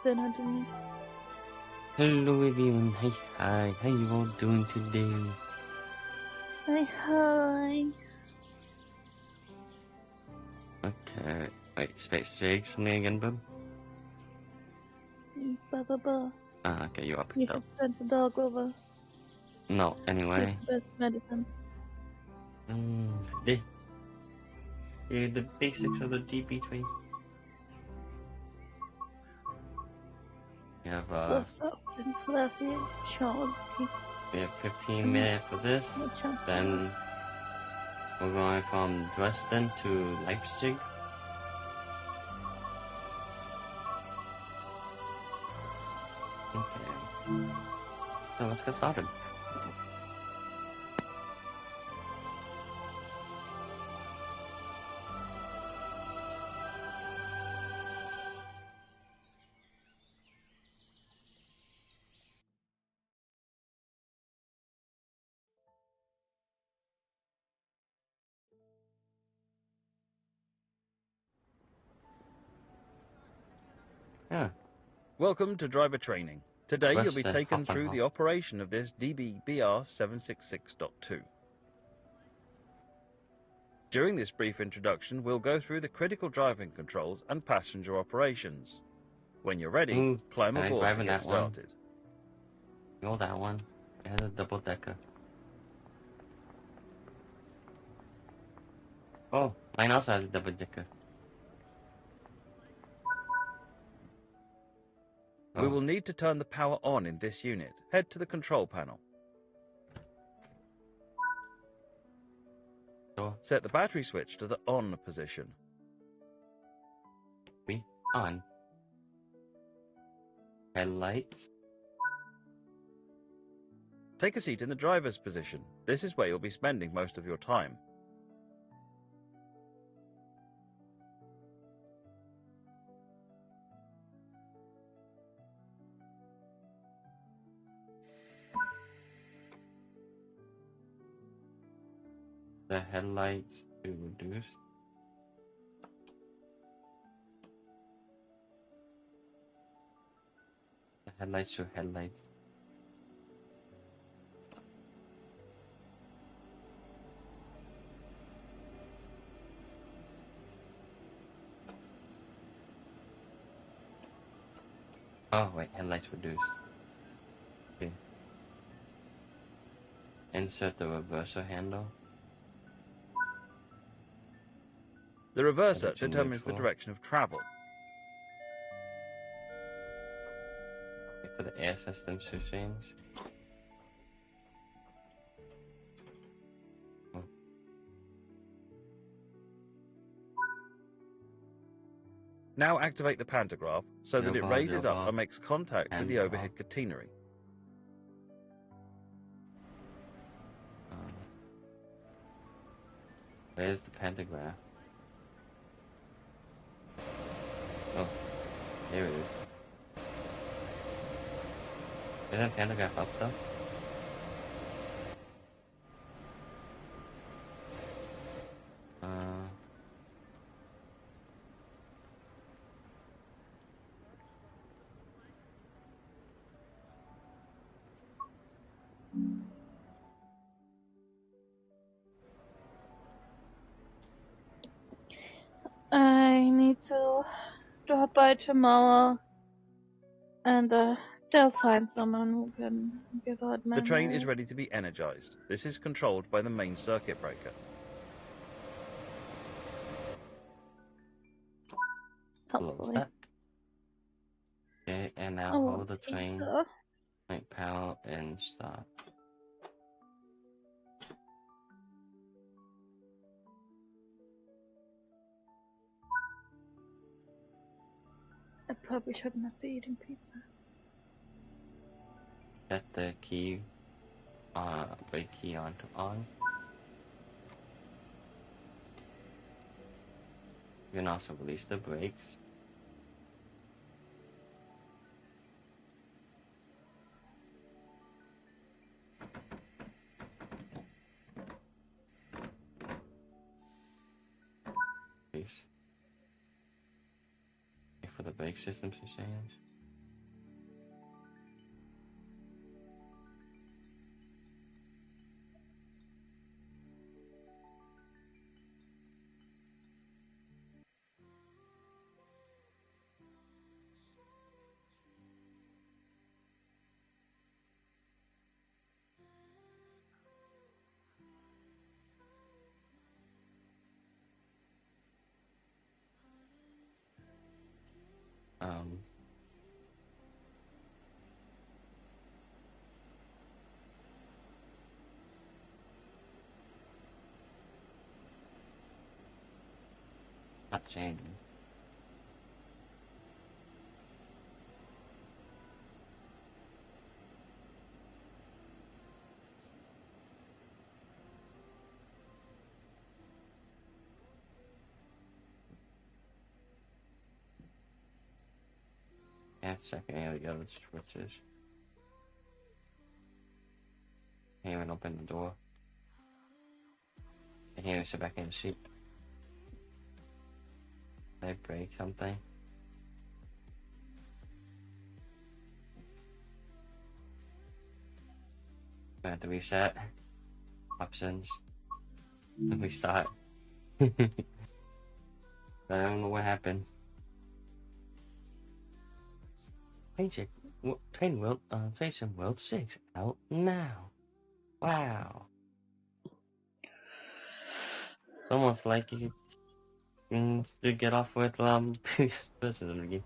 Said hi to me. Hello everyone, hi, how you all doing today? Hi. Okay, wait, space six, something again, bub? Ba. Ah, okay, you are You picked should up. send the dog over. No, He's anyway. the best medicine. Today, the basics of the DB tree. We have, So soft and fluffy and chunky. we have 15 minutes for this, then we're going from Dresden to Leipzig. Okay, so let's get started. Yeah. Welcome to driver training. Today you'll be Dresden, taken through Hoppenhof. the operation of this DB-BR 766.2. During this brief introduction, we'll go through the critical driving controls and passenger operations. When you're ready, Ooh, climb can I aboard drive to in get that one? started. Go that one. It has a double decker. Oh, mine also has a double decker. We Oh. will need to turn the power on in this unit. Head to the control panel. Sure. Set the battery switch to the on position. On. Headlights. Take a seat in the driver's position. This is where you'll be spending most of your time. The headlights to reduce. The headlights to headlights. Oh wait, headlights reduce. Okay. Insert the reverser handle. The reverser To determines the neutral. direction of travel. Wait for the air systems to change. Oh. Now activate the pantograph so that it raises up Yoga. and makes contact with the Handoff. overhead catenary. Where's the pantograph? Oh, there it is. Is that pantograph up though? I need to drop by tomorrow, and they'll find someone who can give out The train is manual. ready to be energized. This is controlled by the main circuit breaker. Close Hopefully. that. Okay, and now Oh, hold the train. pizza. Like power and stop. I probably should not be eating pizza. Set the key, brake key on to on. You can also release the brakes. Wait for the brake systems to change. not changing. Yeah, checking any of the other switches. Can't even open the door. I can't even sit back in the seat. Did I break something? I have to reset. Options. Restart. I don't know what happened. Train World, Station World 6 out now. Wow. Almost like you to get off with criticism again.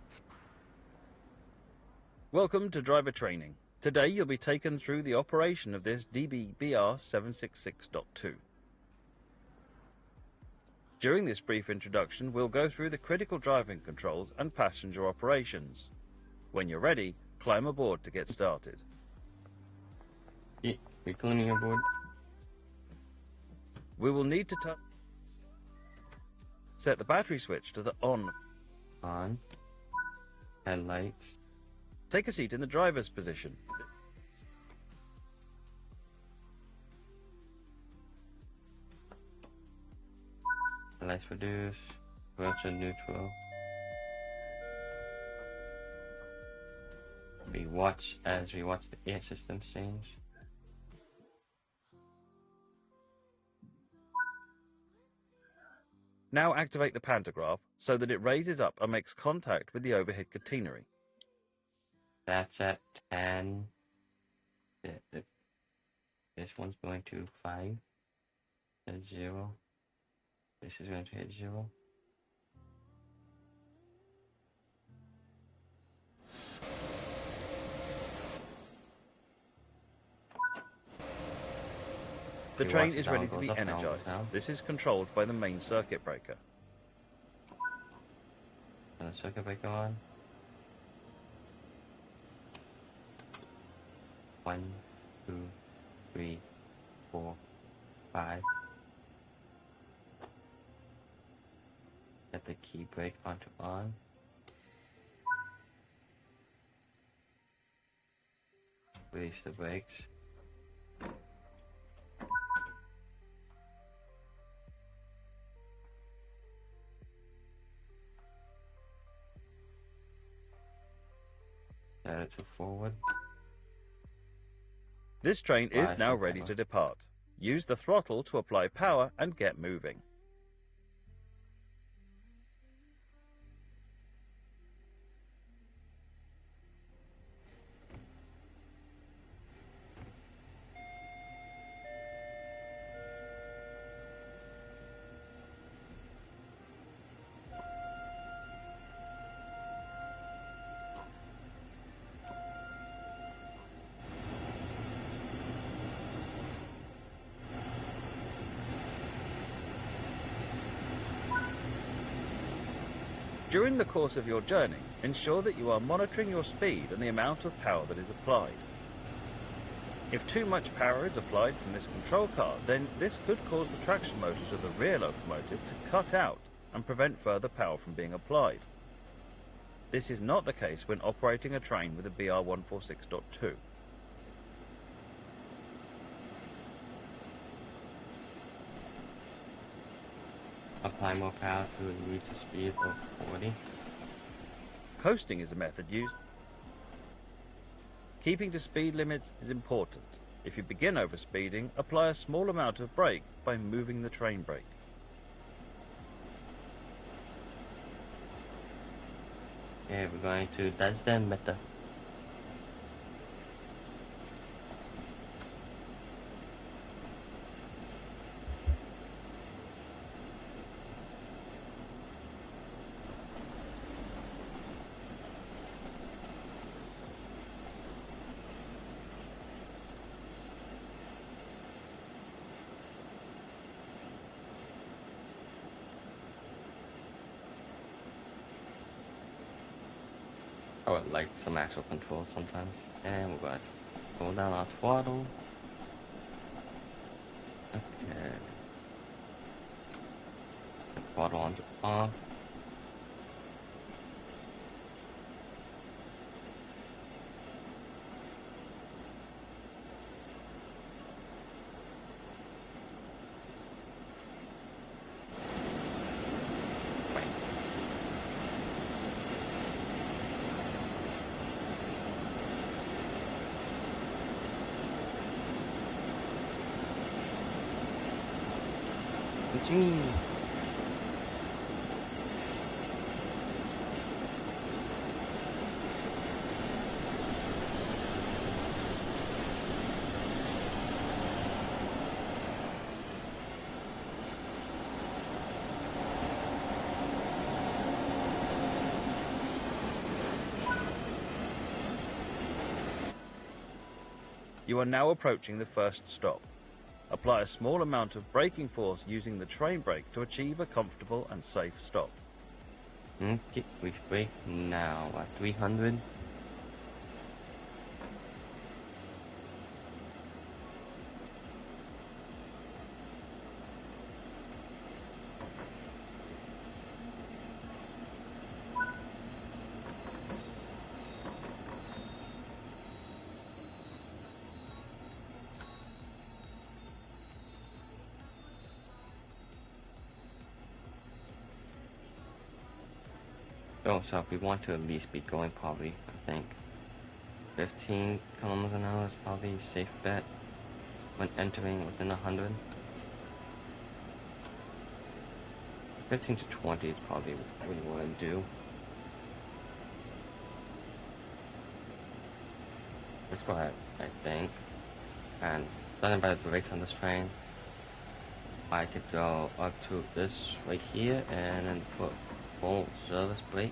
Welcome to driver training. Today you'll be taken through the operation of this DB-BR 766.2. During this brief introduction, we'll go through the critical driving controls and passenger operations. When you're ready, climb aboard to get started. Yeah, we're climbing aboard. We will need to set the battery switch to the on. On. Headlights. Take a seat in the driver's position. Lights reduce. Go to neutral. We watch as we watch the air system change. Now activate the pantograph so that it raises up and makes contact with the overhead catenary. That's at 10. This one's going to 5. At 0. This is going to hit 0. The train is ready to be energized. This is controlled by the main circuit breaker. The circuit breaker on. 1, 2, 3, 4, 5. Set the key brake onto on. Release the brakes. Set it to forward. This train is now ready to depart. Use the throttle to apply power and get moving. During the course of your journey, ensure that you are monitoring your speed and the amount of power that is applied. If too much power is applied from this control car, then this could cause the traction motors of the rear locomotive to cut out and prevent further power from being applied. This is not the case when operating a train with a BR146.2. Apply more power to reach a speed of 40. Coasting is a method used. Keeping to speed limits is important. If you begin overspeeding, apply a small amount of brake by moving the train brake. Okay, we're going to Dresden Meta. I would like some actual controls sometimes. And we're going to pull down our throttle. Okay. The throttle on to off. It's me. You are now approaching the first stop. Apply a small amount of braking force using the train brake to achieve a comfortable and safe stop. Okay, we brake now at 300. Oh, so if we want to at least be going probably, I think, 15 kilometers an hour is probably a safe bet when entering within 100. 15 to 20 is probably what you want to do. Let's go ahead, I think. And judging by the brakes on this train, I could go up to this right here and then put full service brake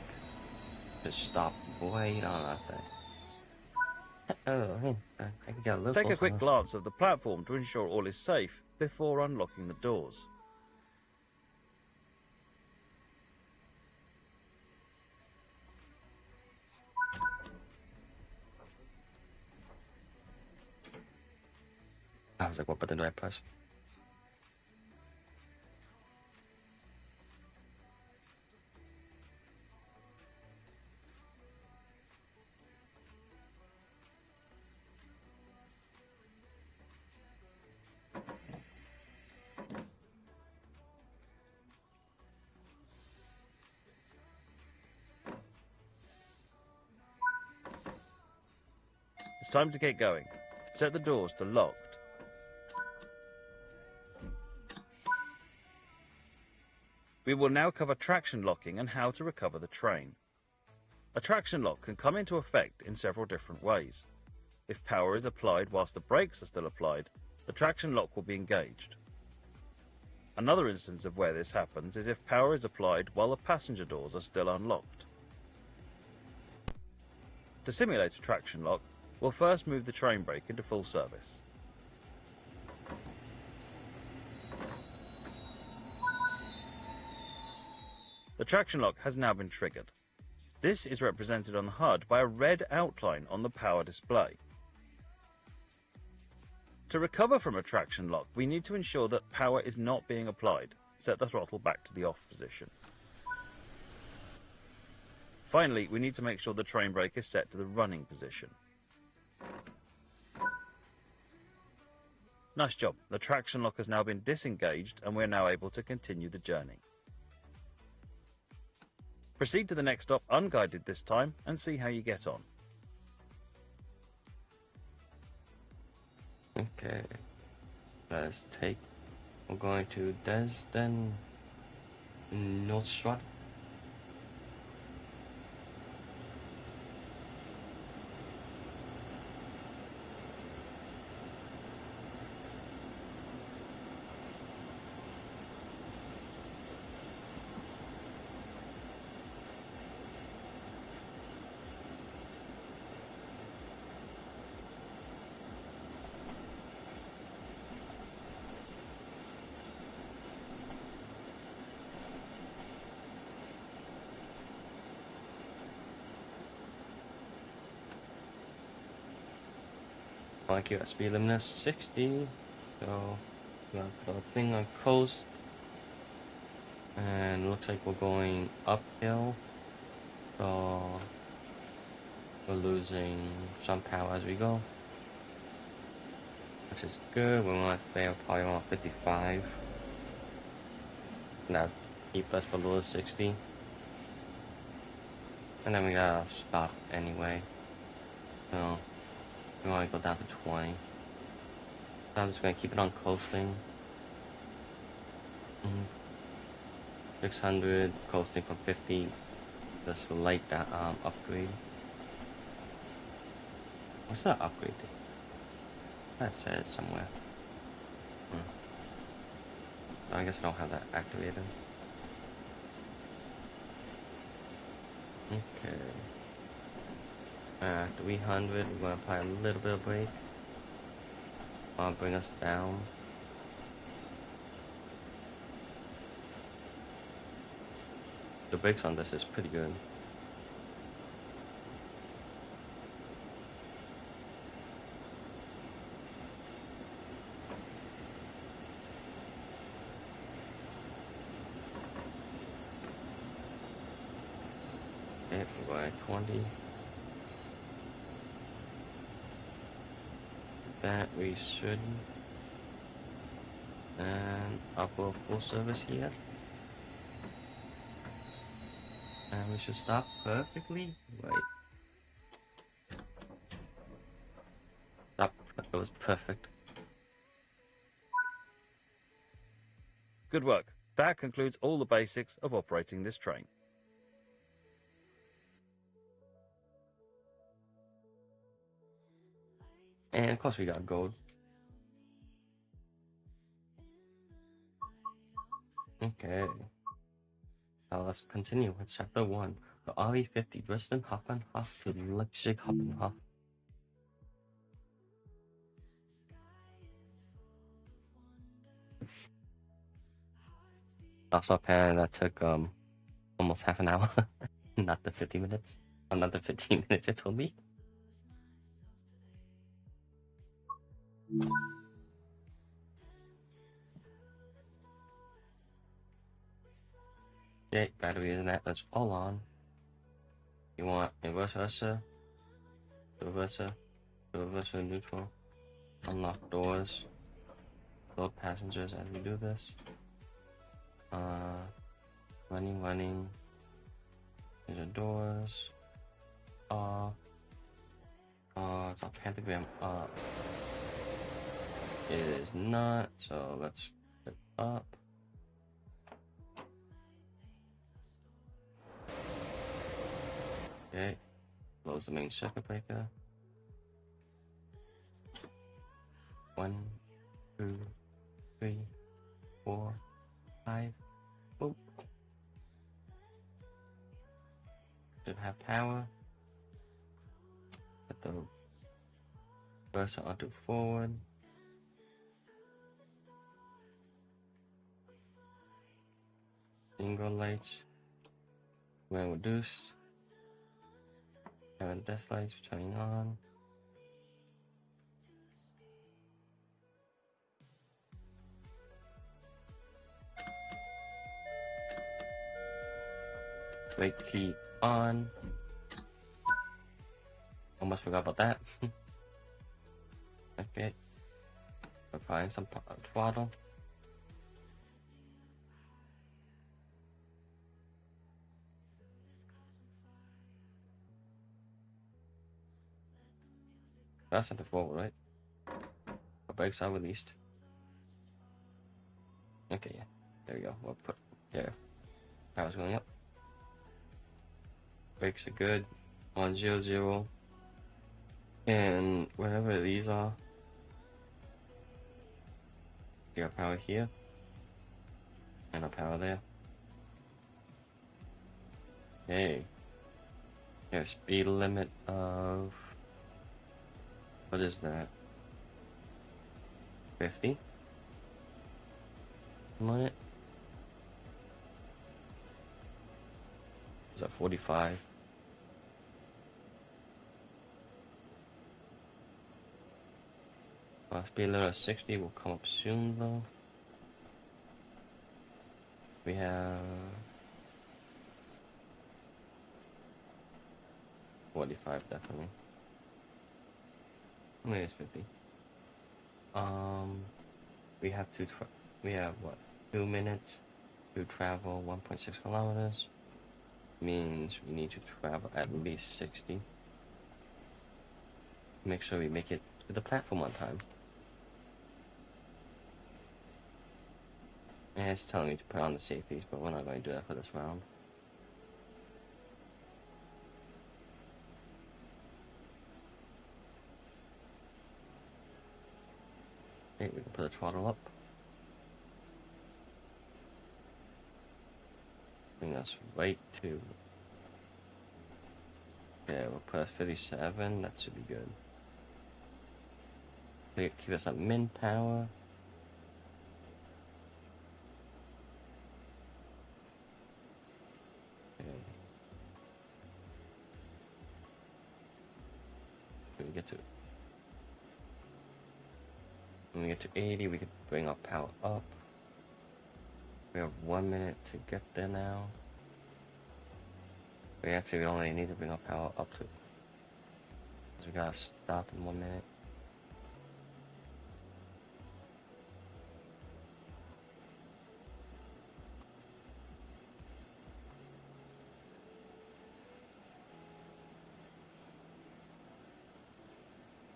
to stop right on that thing. Oh, hey, I can get a little Take a closer. quick glance of the platform to ensure all is safe before unlocking the doors. I was like, what button do I press? It's time to get going. Set the doors to locked. We will now cover traction locking and how to recover the train. A traction lock can come into effect in several different ways. If power is applied whilst the brakes are still applied, the traction lock will be engaged. Another instance of where this happens is if power is applied while the passenger doors are still unlocked. To simulate a traction lock, we'll first move the train brake into full service. The traction lock has now been triggered. This is represented on the HUD by a red outline on the power display. To recover from a traction lock, we need to ensure that power is not being applied. Set the throttle back to the off position. Finally, we need to make sure the train brake is set to the running position. Nice job. The traction lock has now been disengaged and we're now able to continue the journey. Proceed to the next stop unguided this time and see how you get on. Okay. Let's take... We're going to Dresden Nordstraat. want to keep that speed limit at 60. So we're gonna put our thing on coast. And looks like we're going uphill. So we're losing some power as we go. Which is good. We want to stay probably around 55. That'll keep us below 60. And then we gotta stop anyway. So we want to go down to 20. So I'm just gonna keep it on coasting. 600 coasting from 50. Just light that upgrade. What's that upgrade? That says somewhere. I guess I don't have that activated. Okay. 300, we're gonna apply a little bit of brake. I'll bring us down. The brakes on this is pretty good. Okay, we're going at 20. That we should. And I'll go full service here. And we should stop perfectly. Right. Stop. It was perfect. Good work. That concludes all the basics of operating this train. And of course we got gold. Okay. Now let's continue with chapter 1. The RE50 Dresden Hauptbahnhof to Leipzig Hauptbahnhof. Also apparently that took almost half an hour. Not the 50 minutes. Or not the 15 minutes it told me. Okay, battery and that, that's all on. You want reverser, neutral. Unlock doors. Load passengers as we do this. Running. These are doors. It's a pentagram up. It is not, so let's put it up. Okay, close the main circuit breaker. 1, 2, 3, 4, 5. Boop. Should have power. Put the cursor onto forward. Single lights. When reduced. Having desk lights turning on. Brake key on. Almost forgot about that. Okay. Applying some throttle. That's not the forward, right? The brakes are released. Okay, yeah. There we go. We'll put there. Power's going up. Brakes are good. 100. And wherever these are, you got power here. And a power there. Okay. There's speed limit of, what is that? 50? Limit? Is that 45? Speed limit of 60 will come up soon though. We have 45 definitely. Maybe it's 50. We have we have what? 2 minutes to travel 1.6 kilometers. Means we need to travel at least 60. Make sure we make it to the platform on time. And it's telling me to put on the safeties, but we're not going to do that for this round. Okay, we can put the throttle up. Bring us right to... Yeah, we'll put 57, that should be good. Keep us at min power. Okay. When we get to 80, we can bring our power up. We have 1 minute to get there now. We only need to bring our power up to... So we gotta stop in 1 minute.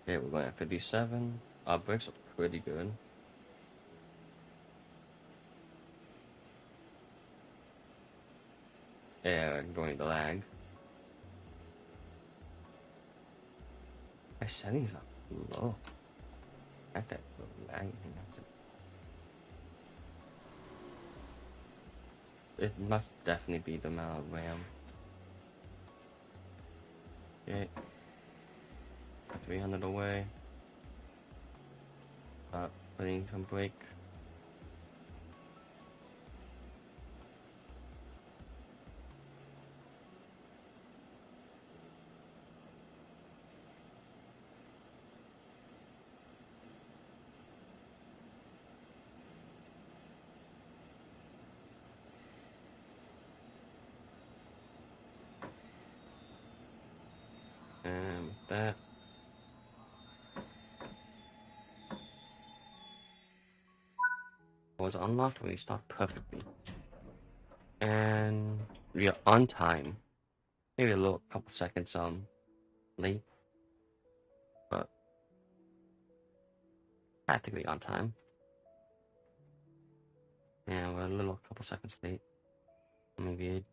Okay, we're going at 57. Our brakes are pretty good. Yeah, ignoring the lag. My settings are low. I have that lag. It must definitely be the amount of RAM. Okay. 300 away. Putting some brake. And with that, was unlocked when we start perfectly. And we are on time. Maybe a little couple seconds late, but practically on time. And we're a little couple seconds late. Maybe 8.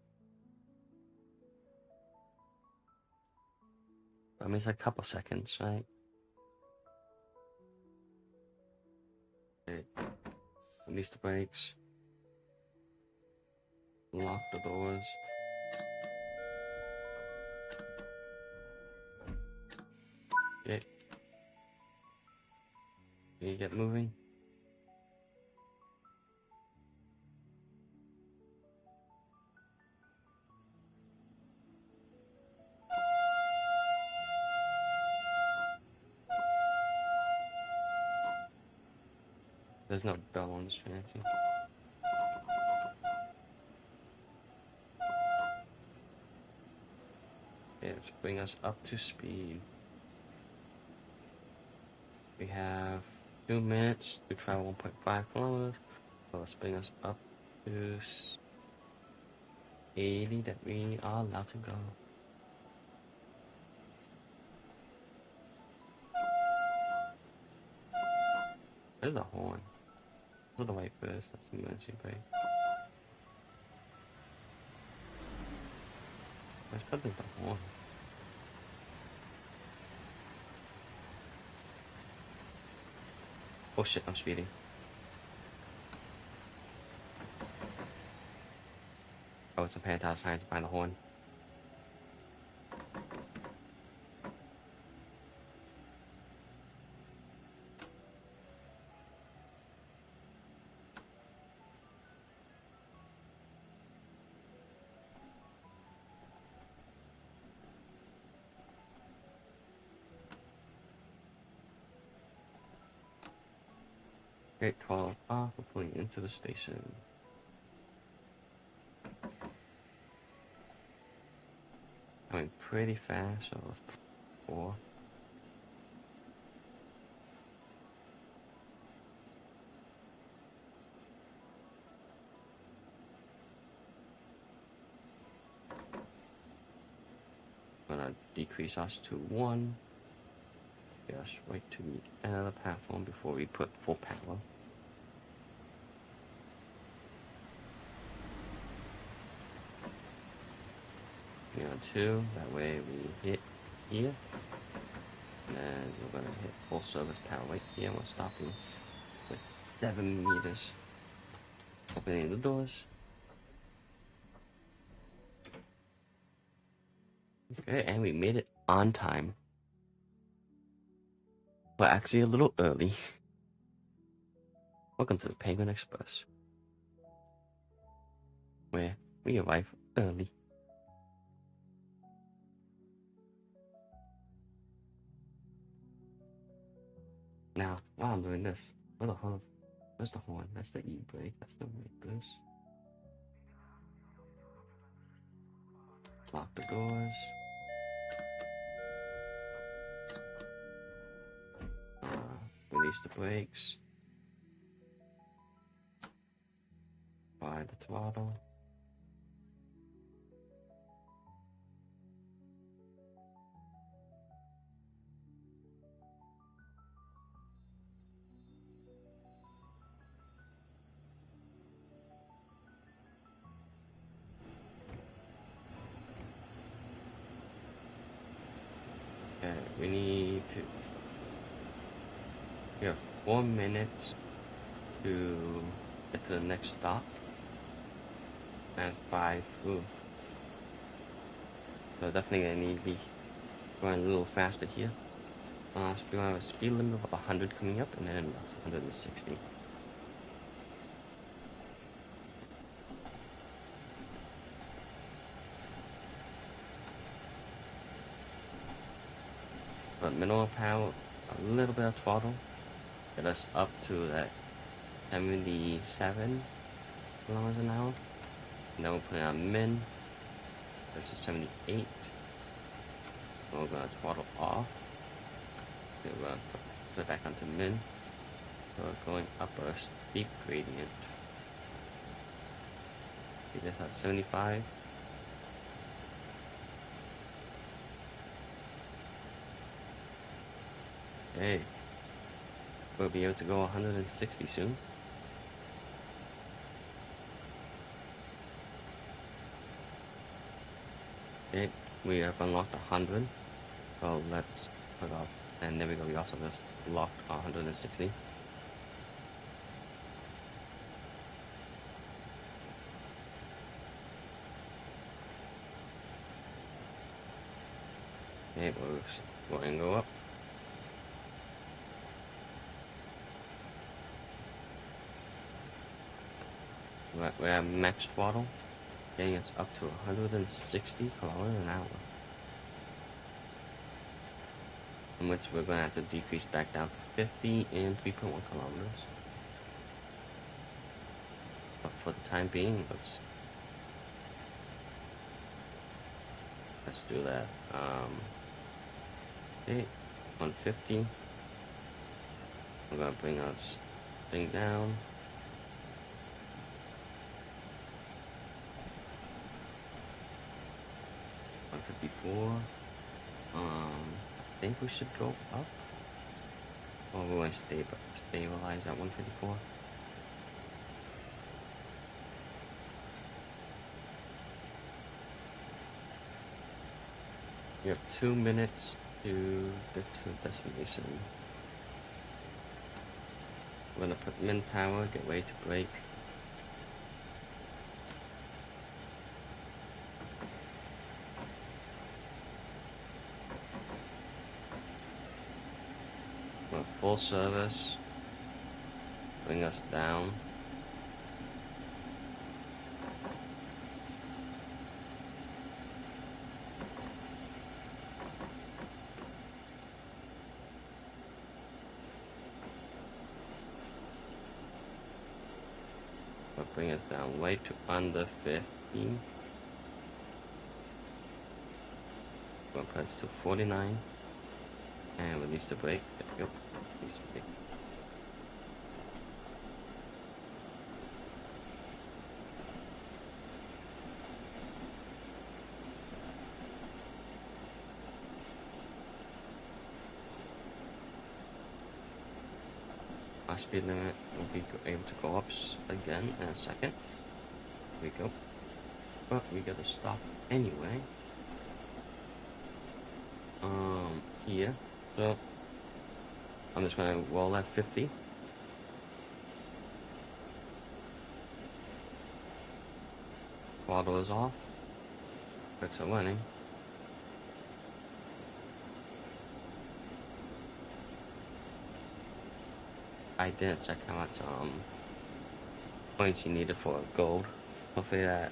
I mean, it's a couple seconds, right? Okay. Release the brakes. Lock the doors. Okay. Can you get moving? There's no bell on this train, actually. Okay, let's bring us up to speed. We have 2 minutes to travel 1.5 kilometers. So let's bring us up to 80 that we are allowed to go. There's a horn. Those are the wipers. That's the emergency brake. Let's put this the horn. Oh shit, I'm speeding. I wasn't paying attention, trying to find the horn. Gate 12 off, we're pulling into the station. Going pretty fast, so let's put 4. Gonna decrease us to 1. Get us right to the end of the platform before we put full power. On 2, that way we hit here. And then we're gonna hit full service power right here, and we're stopping with 7 meters. Opening the doors. Okay, and we made it on time. We're actually a little early. Welcome to the Penguin Express, where we arrive early. Now, while I'm doing this, where's the horn? That's the E-brake, that's the wipers. Lock the doors. Release the brakes. Apply the throttle. Okay, we have 4 minutes to get to the next stop. And 5, ooh. So definitely gonna need to be going a little faster here. So we have a speed limit of 100 coming up, and then 160. But minimal power, a little bit of throttle, get us up to that 77 kilometers an hour. And then we'll put it on min. That's a 78. And we're gonna throttle off. Okay, we're gonna put it back onto min. So we're going up a steep gradient. See this at 75. Okay. We'll be able to go 160 soon. Okay, we have unlocked 100. So let's put up, and there we go. We also just locked 160. Okay, we're going to go up. We have max throttle, getting us up to 160 kilometers an hour. In which we're going to have to decrease back down to 50 and 3.1 kilometers. But for the time being, let's do that. Okay, 150. We're going to bring us thing down. $154. I think we should go up. Or we're going to stabilize at 154. We have 2 minutes to get to a destination. We're going to put min power, get ready to brake. Full service, bring us down. bring us down way to under 15. We'll press to 49 and release the brake. There we go. Release the brake. Our speed limit will be able to go up again in a second. There we go. But we gotta stop anyway. Here. So I'm just gonna roll at 50. Throttle is off. Brakes are running. I didn't check how much points you needed for gold. Hopefully that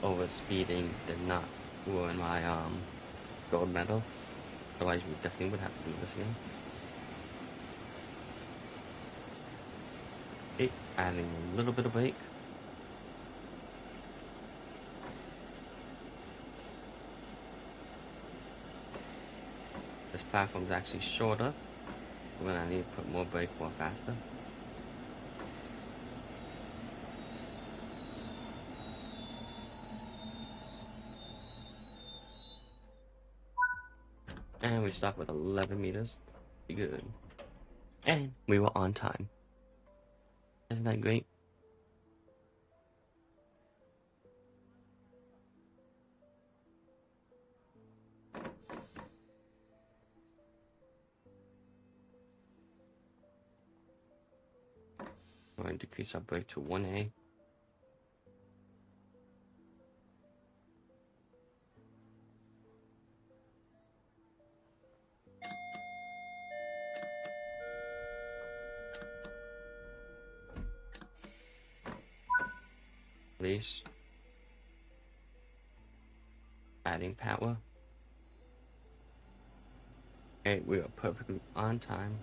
over speeding did not ruin my gold medal. Otherwise we definitely would have to do this again. Okay, adding a little bit of brake. This platform is actually shorter. We're gonna need to put more brake more faster. And we stopped with 11 meters. Pretty good. And we were on time. Isn't that great? We're going to decrease our brake to 1A. Release. Adding power. Okay, we are perfectly on time.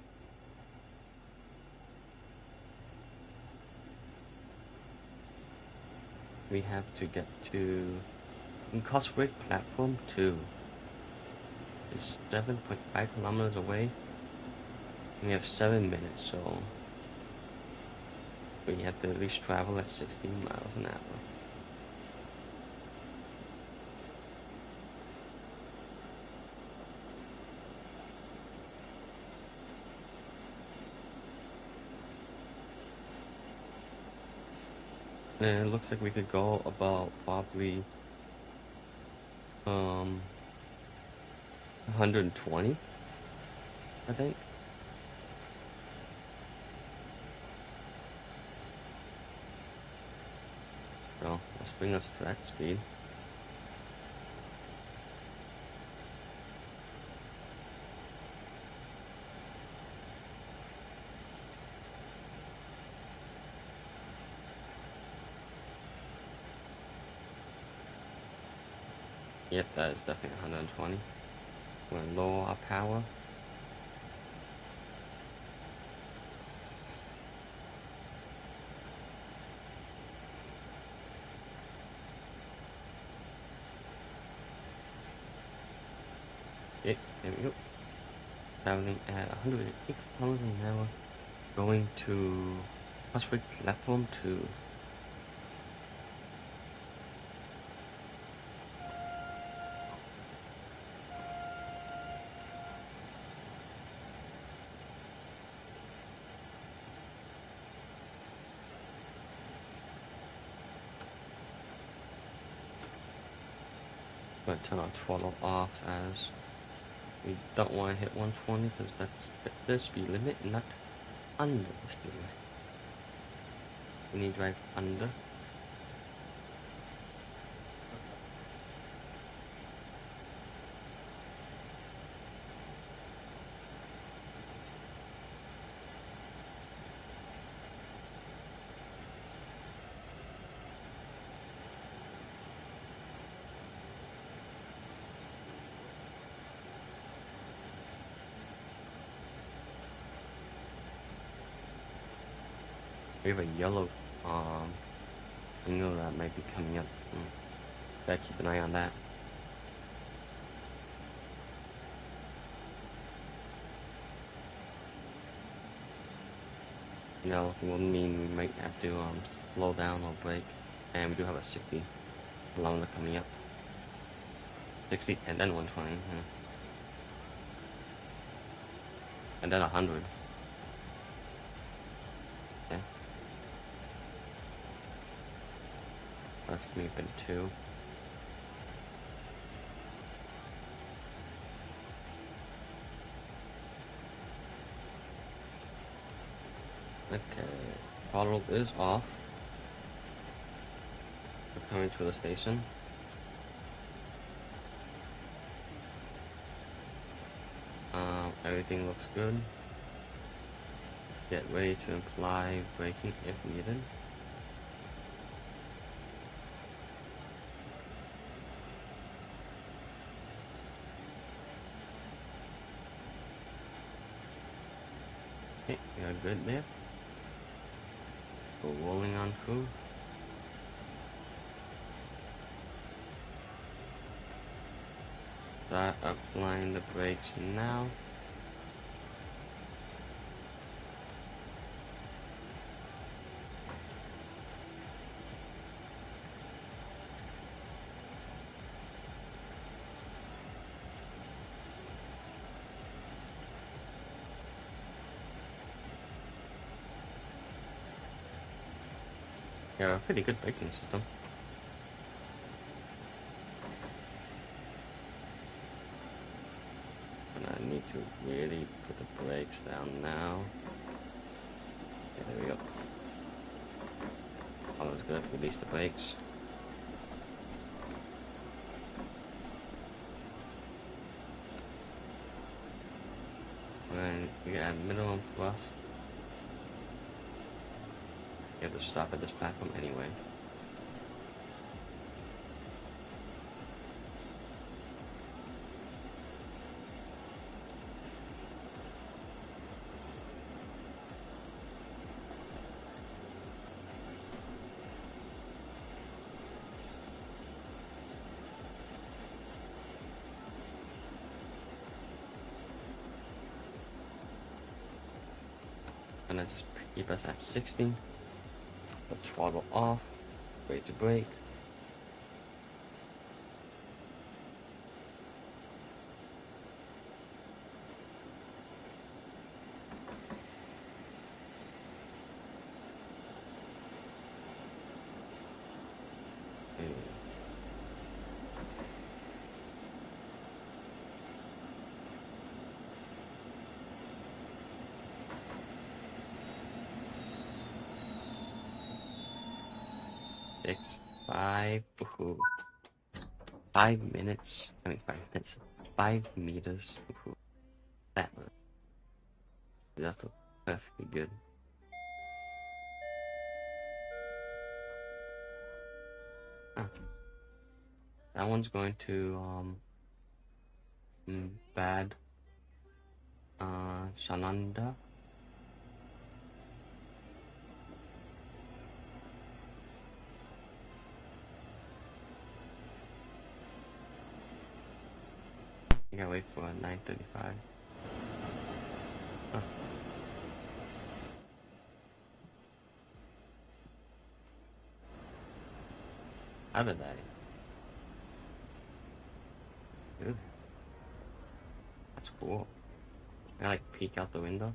We have to get to Coswick Platform 2. It's 7.5 kilometers away. We have 7 minutes, so we have to at least travel at 16 miles an hour. And it looks like we could go about probably 120, I think. So let's bring us to that speed. Yep, that is definitely 120. We're gonna lower our power. Yep, there we go. Traveling at 180 kilometers an hour. Going to Coswick Platform 2. Going to turn our throttle off as we don't want to hit 120 because that's the speed limit, not under the speed limit. We need to drive under. We have a yellow you know that might be coming up. Gotta keep an eye on that. You know, it will mean we might have to slow down or brake, and we do have a 60 kilometer coming up. 60 and then 120, and then 100. Okay, that's coming up in 2. Okay, throttle is off. We're coming to the station. Everything looks good. Get ready to apply braking if needed. Okay, we are good there. We're rolling on through. Start applying the brakes now. Yeah, a pretty good braking system. And I need to really put the brakes down now. Okay, there we go. All is good. Release the brakes. And we got minimum thrust. You have to stop at this platform anyway. And I just keep us at 60. The throttle off. Ready to brake. Okay. 5, woohoo. 5 minutes, 5 minutes, 5 meters, woohoo. That's perfectly good. That one's going to, Bad, Sananda. I gotta wait for 9:35. Huh. How did I? Good. That's cool. Can I like peek out the window?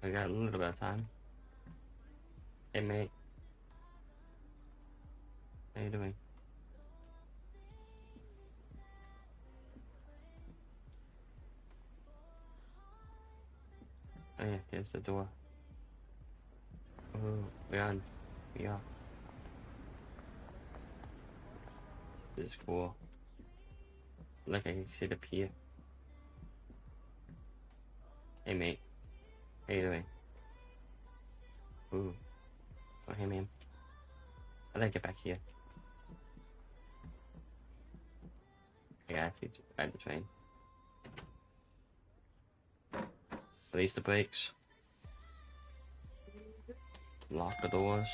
I got a little bit of time. Hey mate. How you doing? Oh yeah, here's the door. Oh, we're on. We are. This is cool. Look, I can see the pier. Hey mate. How you doing? Ooh. Oh hey man. How did I get back here? I gotta actually ride the train. Release the brakes. Lock the doors.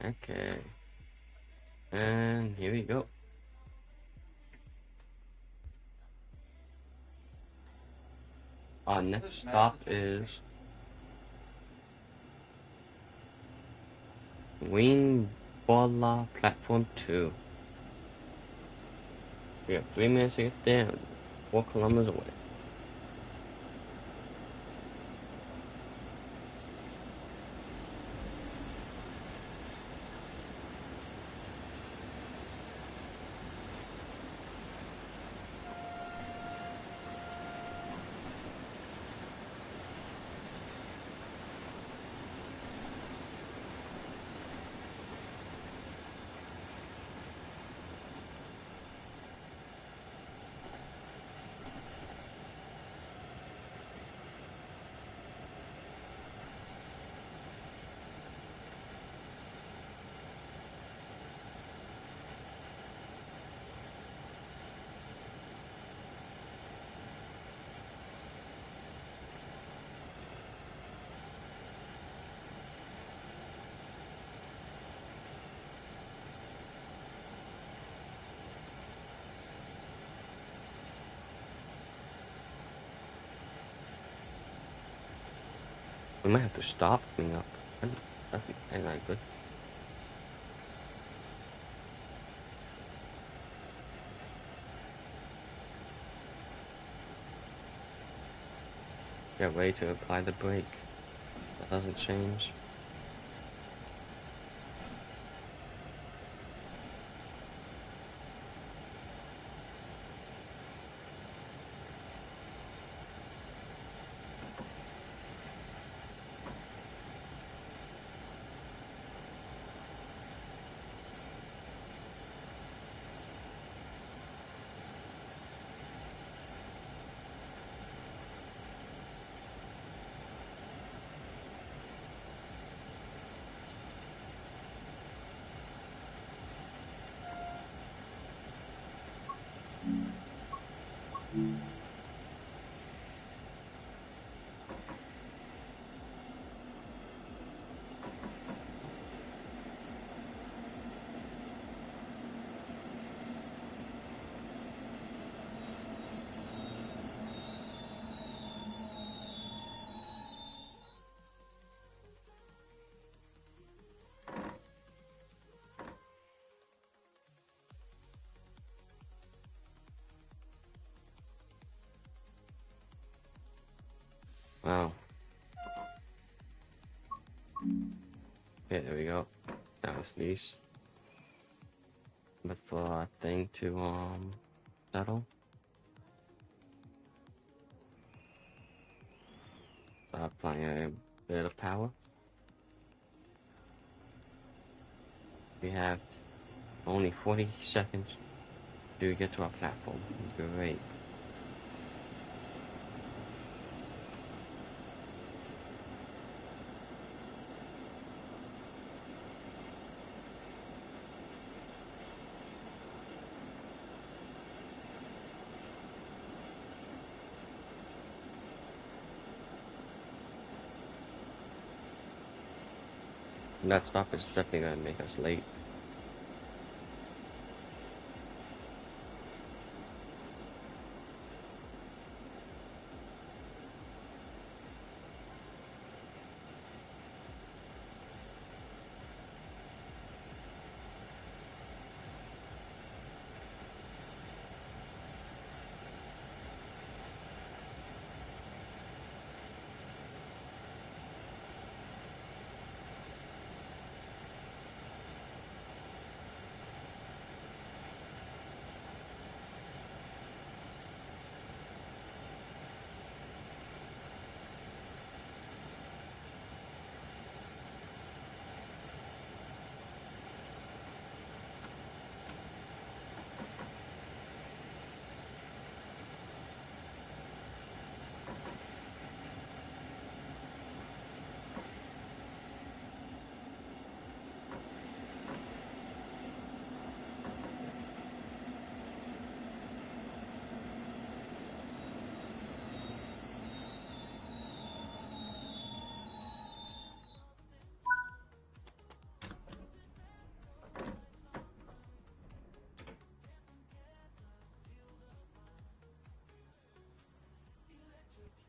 Okay. And here we go. Our next stop is Wingbola Platform 2. We have 3 minutes to get there, 4 kilometers away. We might have to stop coming up. That's not good. Get ready to apply the brake. That doesn't change. Wow. Okay, there we go. Now it's these. But for our thing to settle. Applying a bit of power. We have only 40 seconds to get to our platform. Great. That stop is definitely gonna make us late.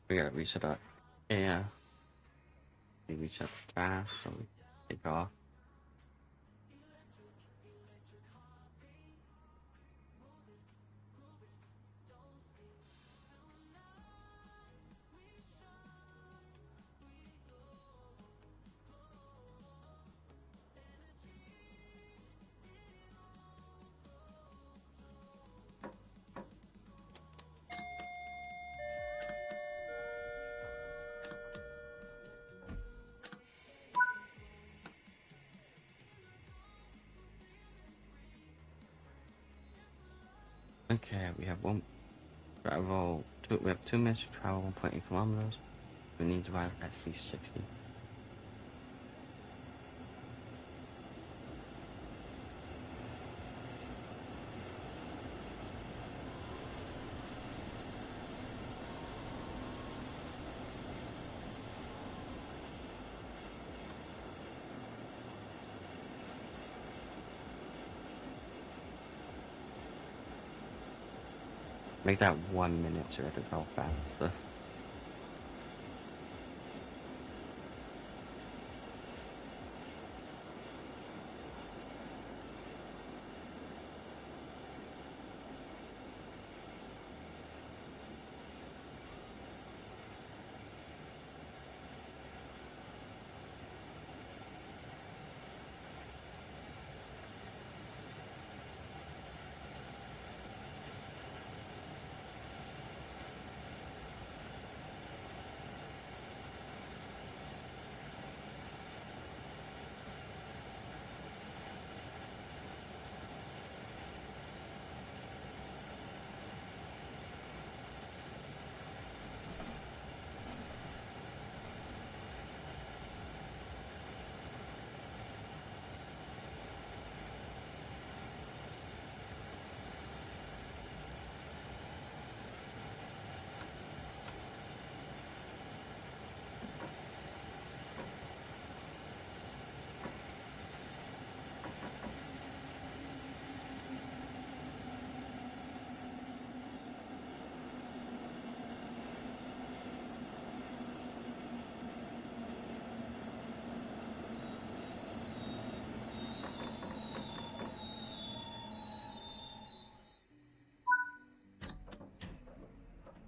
We gotta reset our air. We reset fast, so we take off. Okay, we have one travel. We have 2 minutes to travel 1.8 kilometers. We need to arrive at least 60. Make that 1 minute so we have to go faster.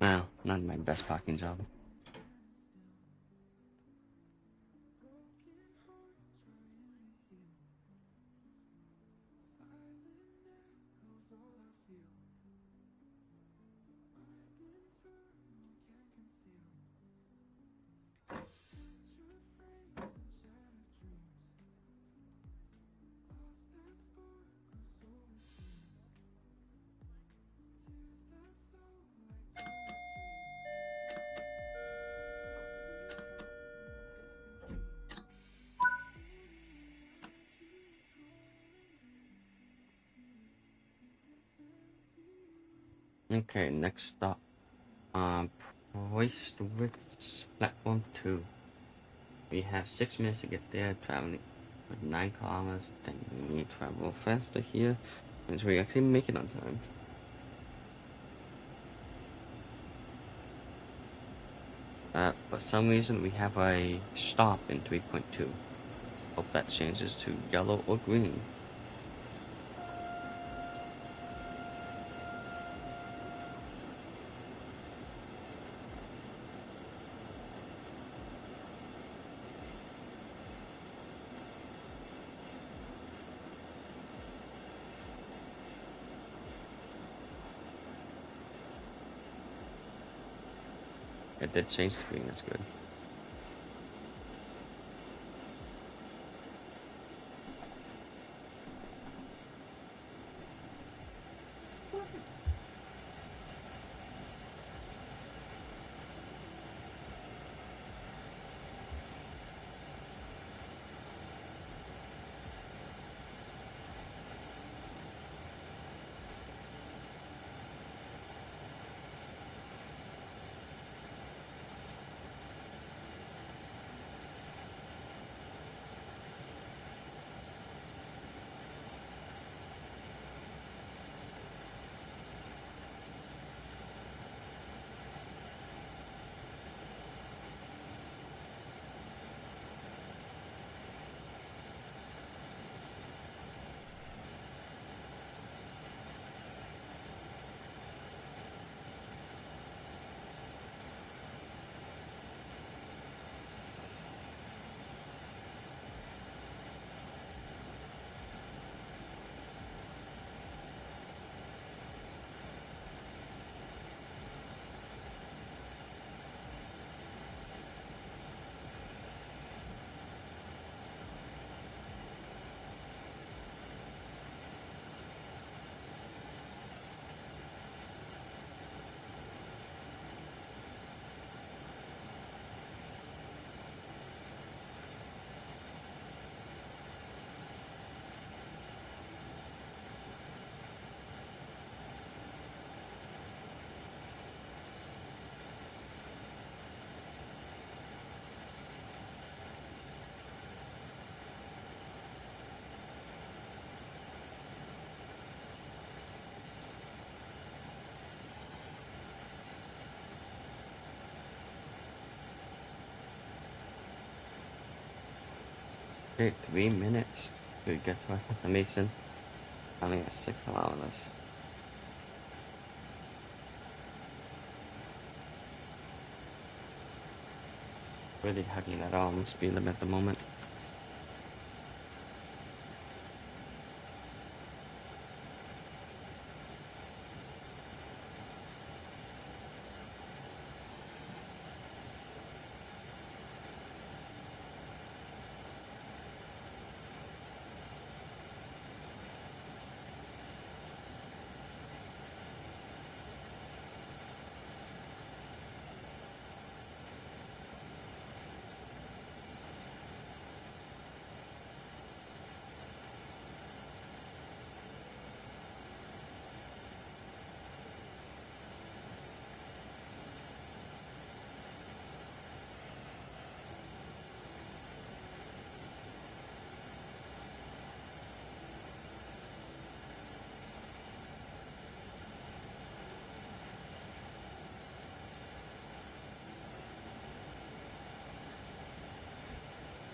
Well, not my best parking job. Okay, next stop. Proistwitz platform 2. We have 6 minutes to get there, traveling with 9 kilometers. Then we need to travel faster here, and so we actually make it on time. For some reason, we have a stop in 3.2. Hope that changes to yellow or green. It did change to green, that's good. Okay, 3 minutes to get to our destination. Only got 6 kilometers. Really heavy at all on the speed limit at the moment.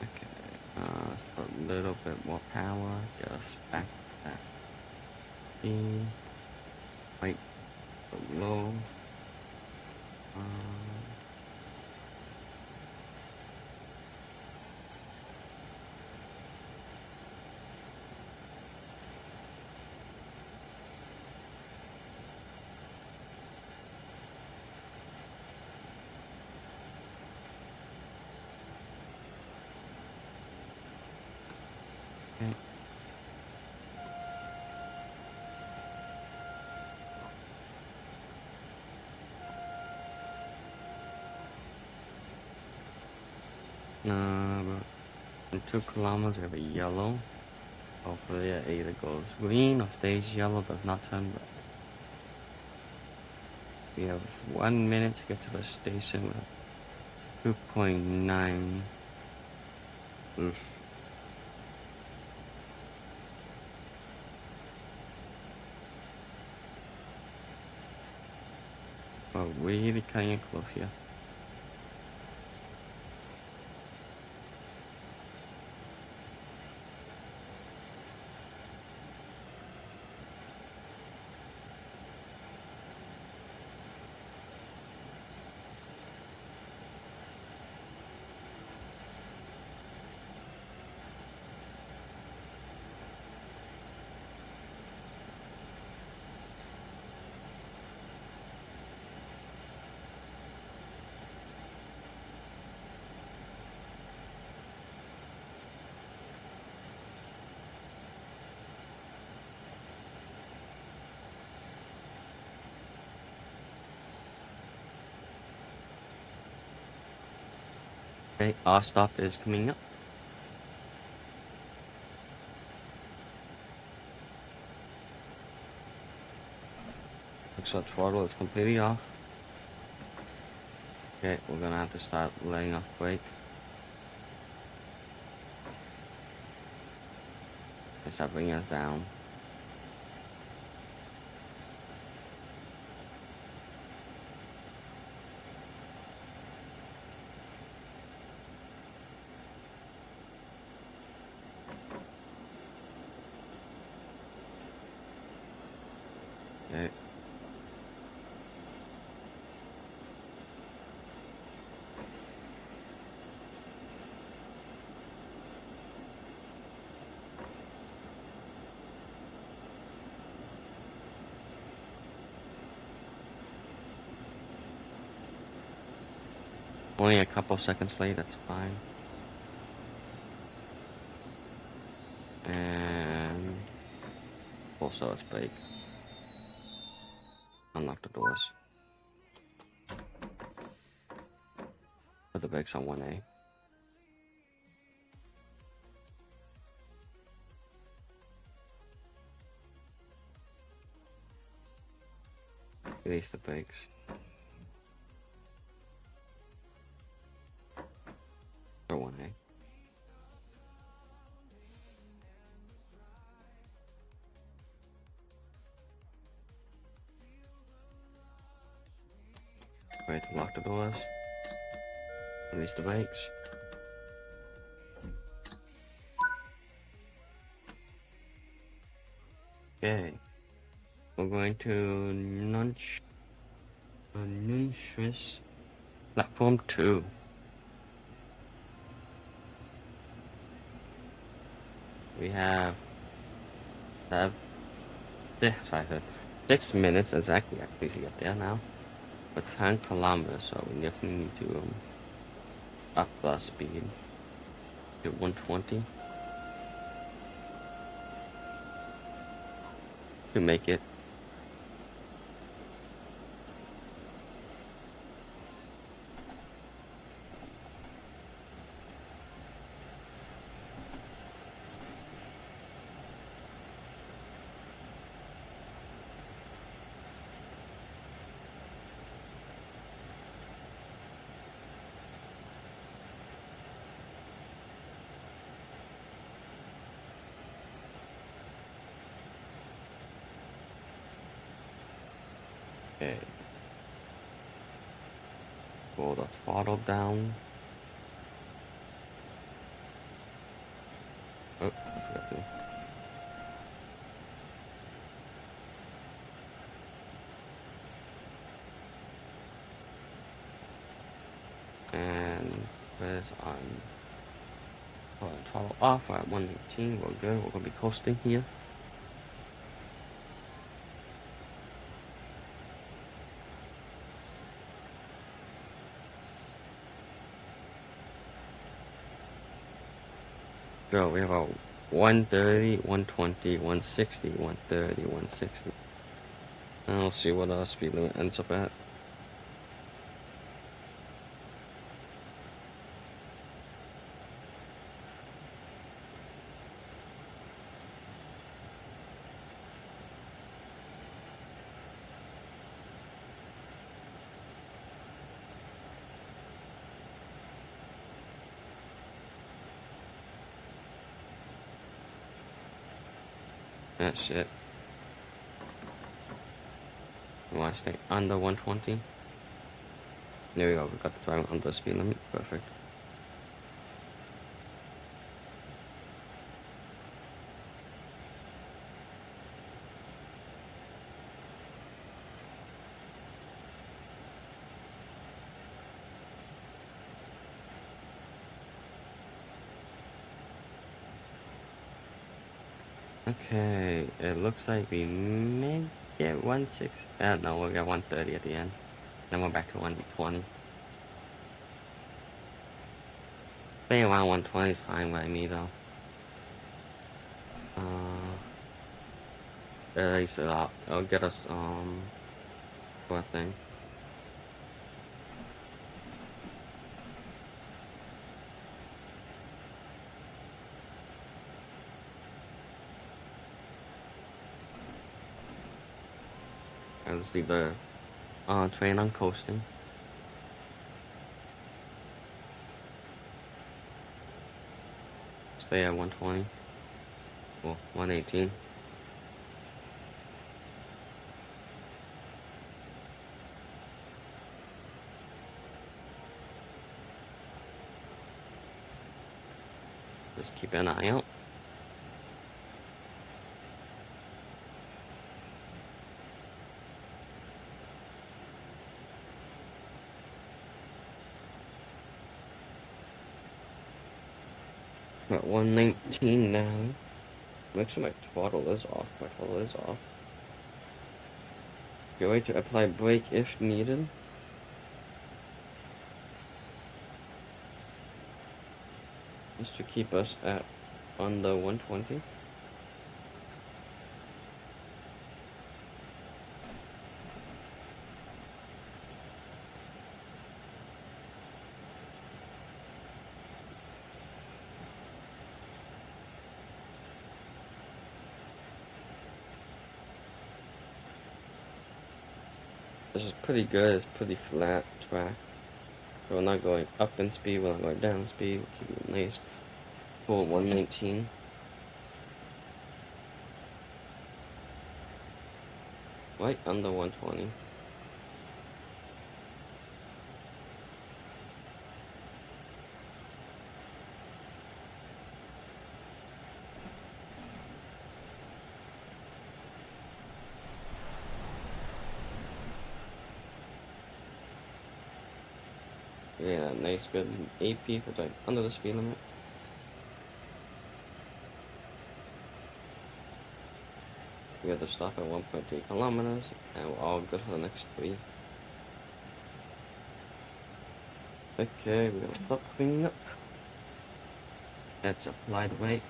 Okay, let's put a little bit more power. Get us back to that speed. Right below. Okay. In 2 kilometers, we have a yellow. Hopefully, it either goes green or stays yellow, does not turn red. We have 1 minute to get to the station with 2.9. Oof. But really cutting it close here. Okay, our stop is coming up. Looks like throttle is completely off. Okay, we're gonna have to start laying off brake. Start bringing us down. Okay. Only a couple seconds late, that's fine. And also let's brake. Unlock the doors. Put the brakes on 1A. Release the brakes. For 1A. Ready to lock the doors. Release the brakes. Okay. We're going to Nunchris Platform 2. We have 6 minutes exactly actually to get there now. We're 10 kilometers, so we definitely need to up the speed to 120 to make it. Okay. Pull the throttle down. Oh, I forgot to. And press on throttle off at 118. We're good. We're gonna be coasting here. So we have a 130, 120, 160, 130, 160. And we'll see what our speed limit ends up at. Ah, shit. We want to stay under 120. There we go. We got the driver under the speed limit. Perfect. Okay, it looks like we may get 160. No, we'll get 130 at the end. Then we're back to 120. Staying around 120 is fine by me though. At least it'll get us for a thing. I'll just leave the train on coasting. Stay at 120. Well, 118. Just keep an eye out. At 119 now. Make sure my throttle is off. My throttle is off. Get ready to apply brake if needed. Just to keep us at under 120. This is pretty good. It's pretty flat track. We're not going up in speed. We're not going down in speed. We're keeping it nice. Full 119. Right under 120. Yeah, nice good AP for like under the speed limit. We have to stop at 1.3 kilometers, and we're all good for the next 3. Okay, we're gonna stop cleaning up. Let's apply the weight.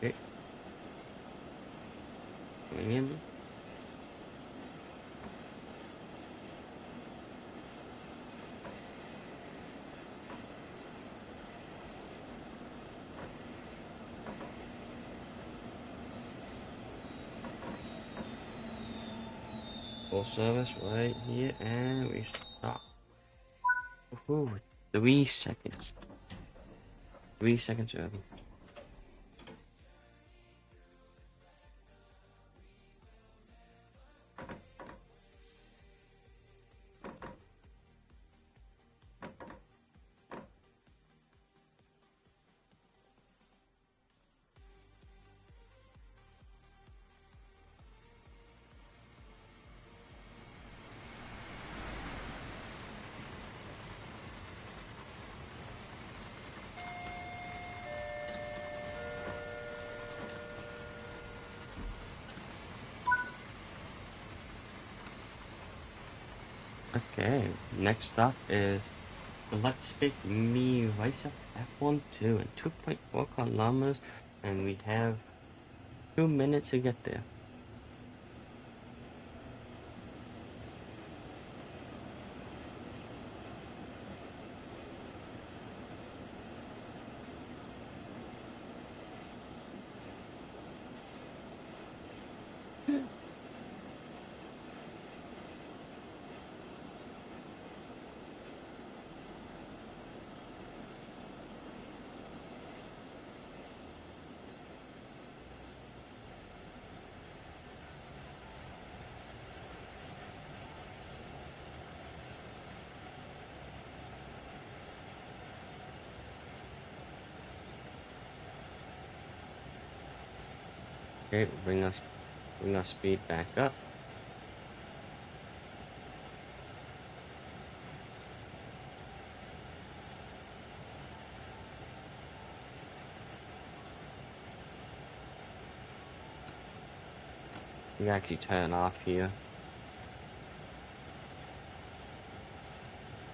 Okay, coming in. Full service right here, and we stop. Woohoo! 3 seconds. 3 seconds early. Okay, next stop is let's pick me Rice F12 and 2.4 kilometers, and we have 2 minutes to get there. Okay, bring our speed back up. We actually turn off here.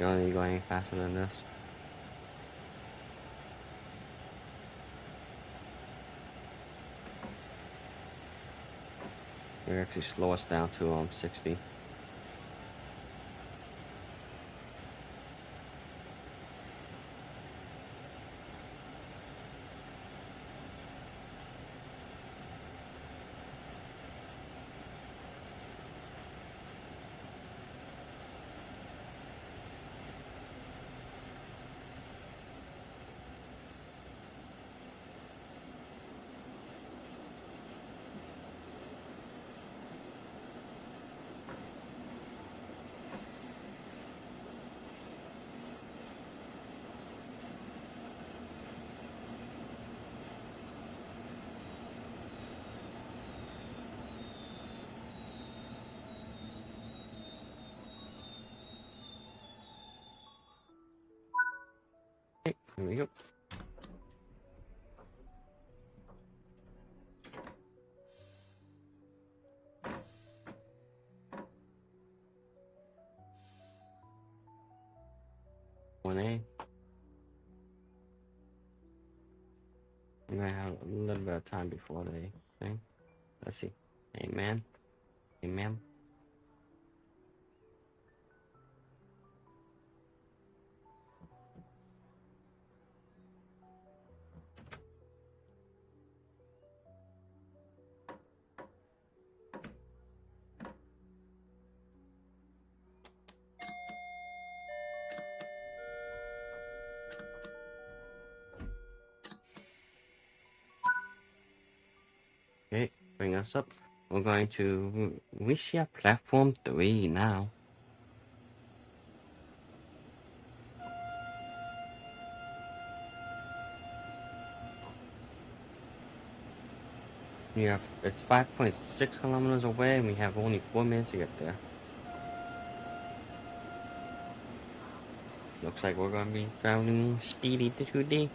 You're only going faster than this. You actually slow us down to 60. Okay, here we go. One A. I'm gonna have a little bit of time before the thing. Let's see. Amen. Amen. bring us up. We're going to reach here platform 3 now. It's 5.6 kilometers away, and we have only 4 minutes to get there. Looks like we're gonna be traveling speedy to 2D.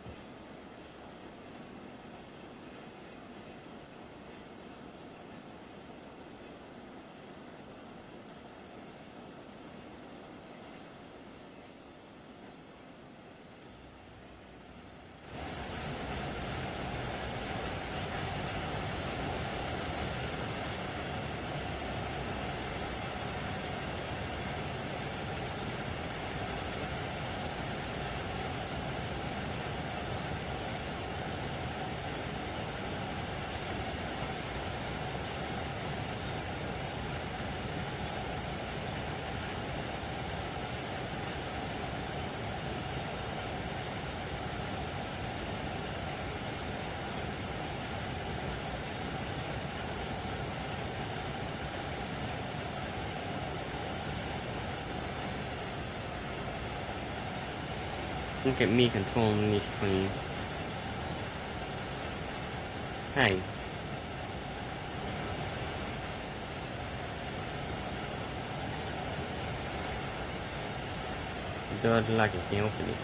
Look at me controlling this screen. Hey. Don't like it, can't open it.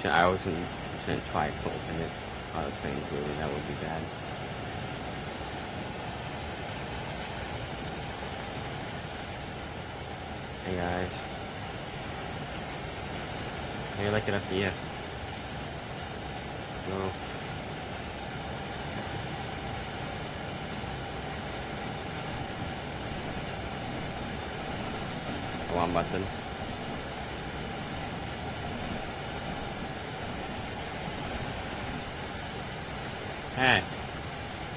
I wasn't gonna try to open it. I was trying to do it, that would be bad. Hey guys. How you like it up here? No. One button. Hey.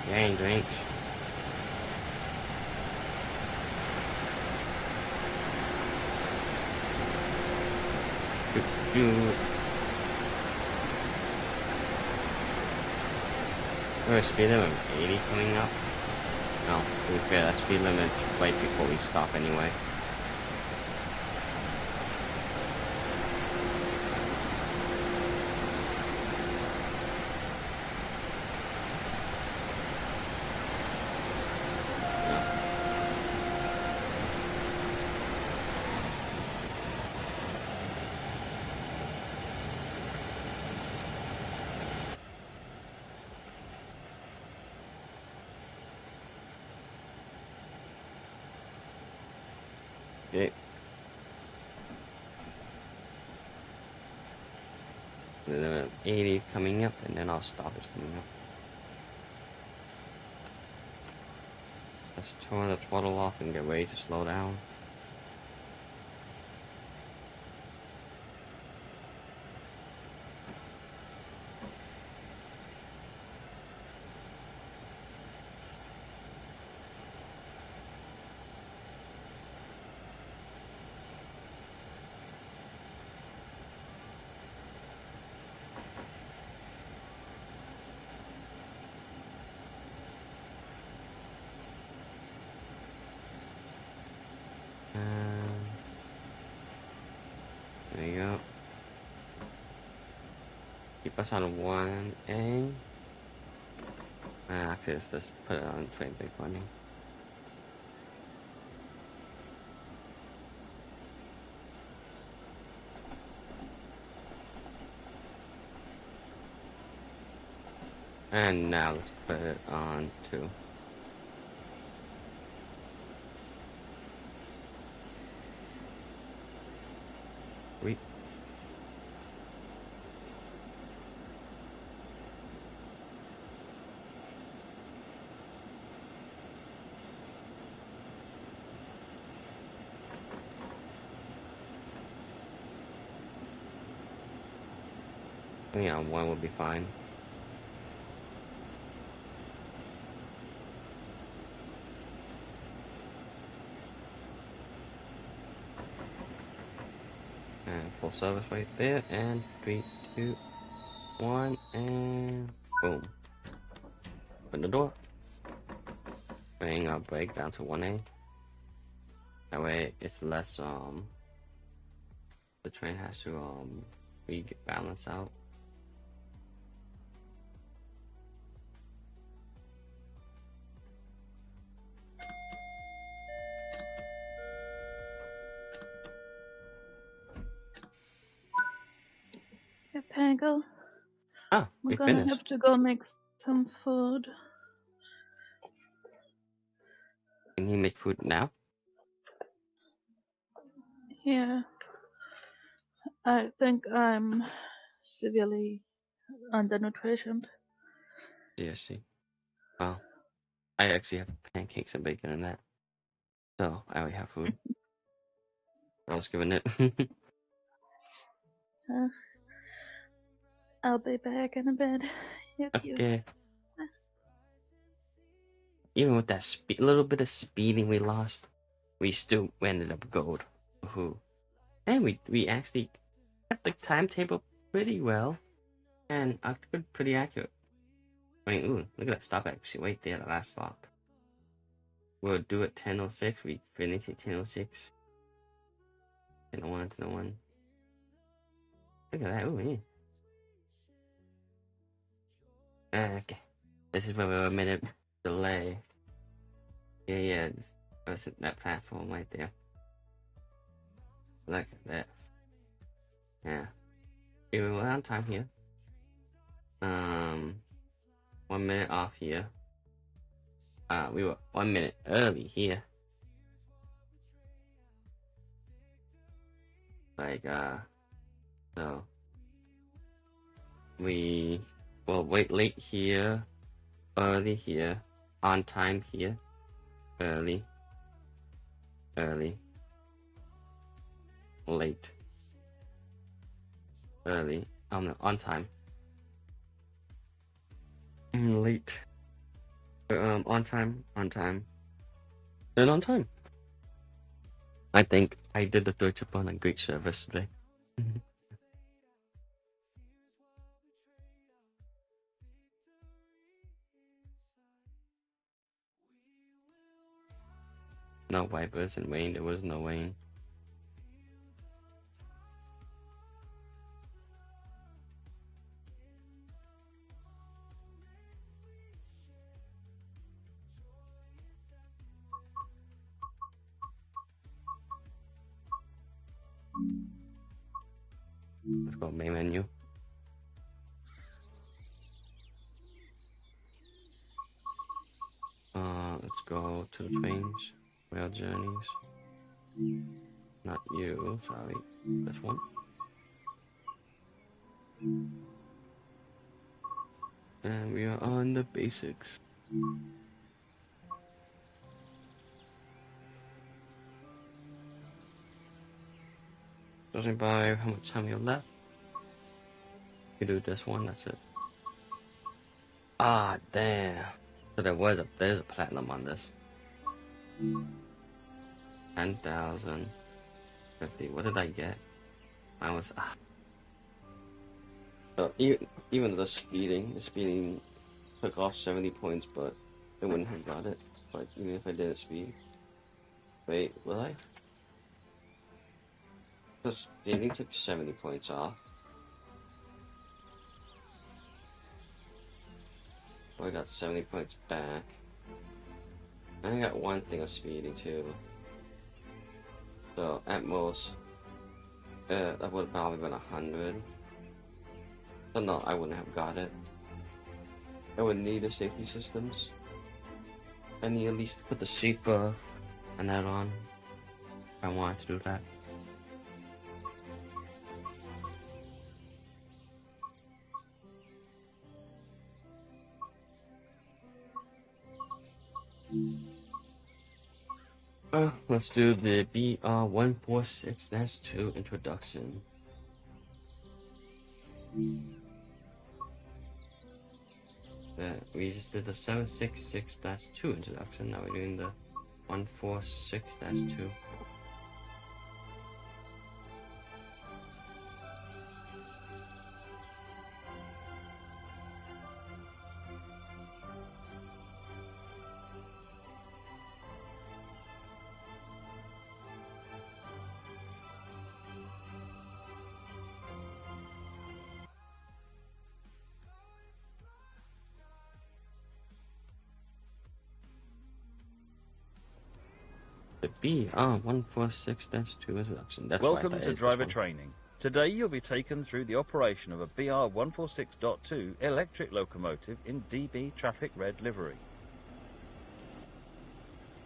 Dang drinks. There's a speed limit of 80 coming up. No, to be fair, that speed limit's right before we stop anyway. Okay. The 80 coming up, and then I'll stop is coming up. Let's turn the throttle off and get ready to slow down. There you go. Keep us on 1A. Actually, let's just put it on train big running. And now let's put it on 2. Sweet. Yeah, 1 will be fine. And full service right there. And 3, 2, 1, and boom. Open the door. bring our brake down to 1A. That way it's less the train has to balance out. Yeah, Pango. Ah, We're we gonna finished. have to go make some food. Can he make food now? Yeah. I think I'm severely undernutritioned. Seriously. Well, I actually have pancakes and bacon and that. So I already have food. I was given it. I'll be back in a bit. Yuck, yuck. Okay. Even with that little bit of speeding we lost, we still ended up gold. Woohoo. And we actually kept the timetable pretty well. And pretty accurate. I mean, ooh, look at that stop actually right there, the last stop. We'll do it 10:06, we finish at 10:06. 10:01, 10:01. Look at that, ooh, yeah. Okay. This is where we're a minute delay. Yeah, that's that platform right there. Look at that. Yeah. We were on time here. 1 minute off here. We were 1 minute early here. Like, so we wait late here, early here, on time here, early, late, early, on time, late, on time, and on time. I think I did the Deutsche Bahn a great service today. No wipers and rain, there was no rain. Let's go main menu. Let's go to the trains, rail journeys. Not you, sorry. This one. And we are on the basics. Judging by how much time you left, you do this one, that's it. Ah, damn. So there's a platinum on this. 10,050. What did I get? I was So even the speeding took off 70 points, but I wouldn't have got it. But even if I didn't speed, wait, will I? The speeding took 70 points off. So I got 70 points back. And I got one thing of speeding too. So at most, that would have probably been 100. So no, I wouldn't have got it. I would need the safety systems. I need at least to put the seat buff and that on. If I wanted to do that. Let's do the BR146-2 introduction. We just did the 766-2 introduction. Now we're doing the 146-2. The BR-146-2 introduction. That's Welcome right, to that is driver this one. training. Today you'll be taken through the operation of a BR-146.2 electric locomotive in DB traffic red livery.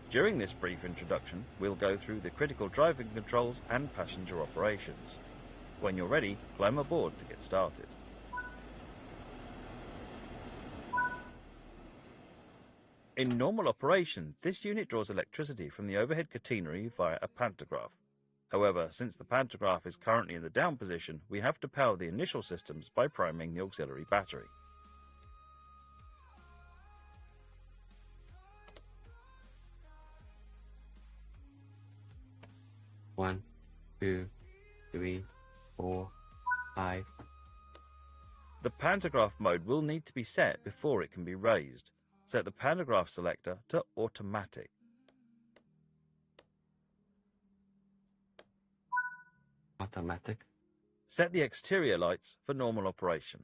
During this brief introduction, we'll go through the critical driving controls and passenger operations. When you're ready, climb aboard to get started. In normal operation, this unit draws electricity from the overhead catenary via a pantograph. However, since the pantograph is currently in the down position, we have to power the initial systems by priming the auxiliary battery. One, 2, 3, 4, 5. The pantograph mode will need to be set before it can be raised. Set the pantograph selector to automatic. Automatic. Set the exterior lights for normal operation.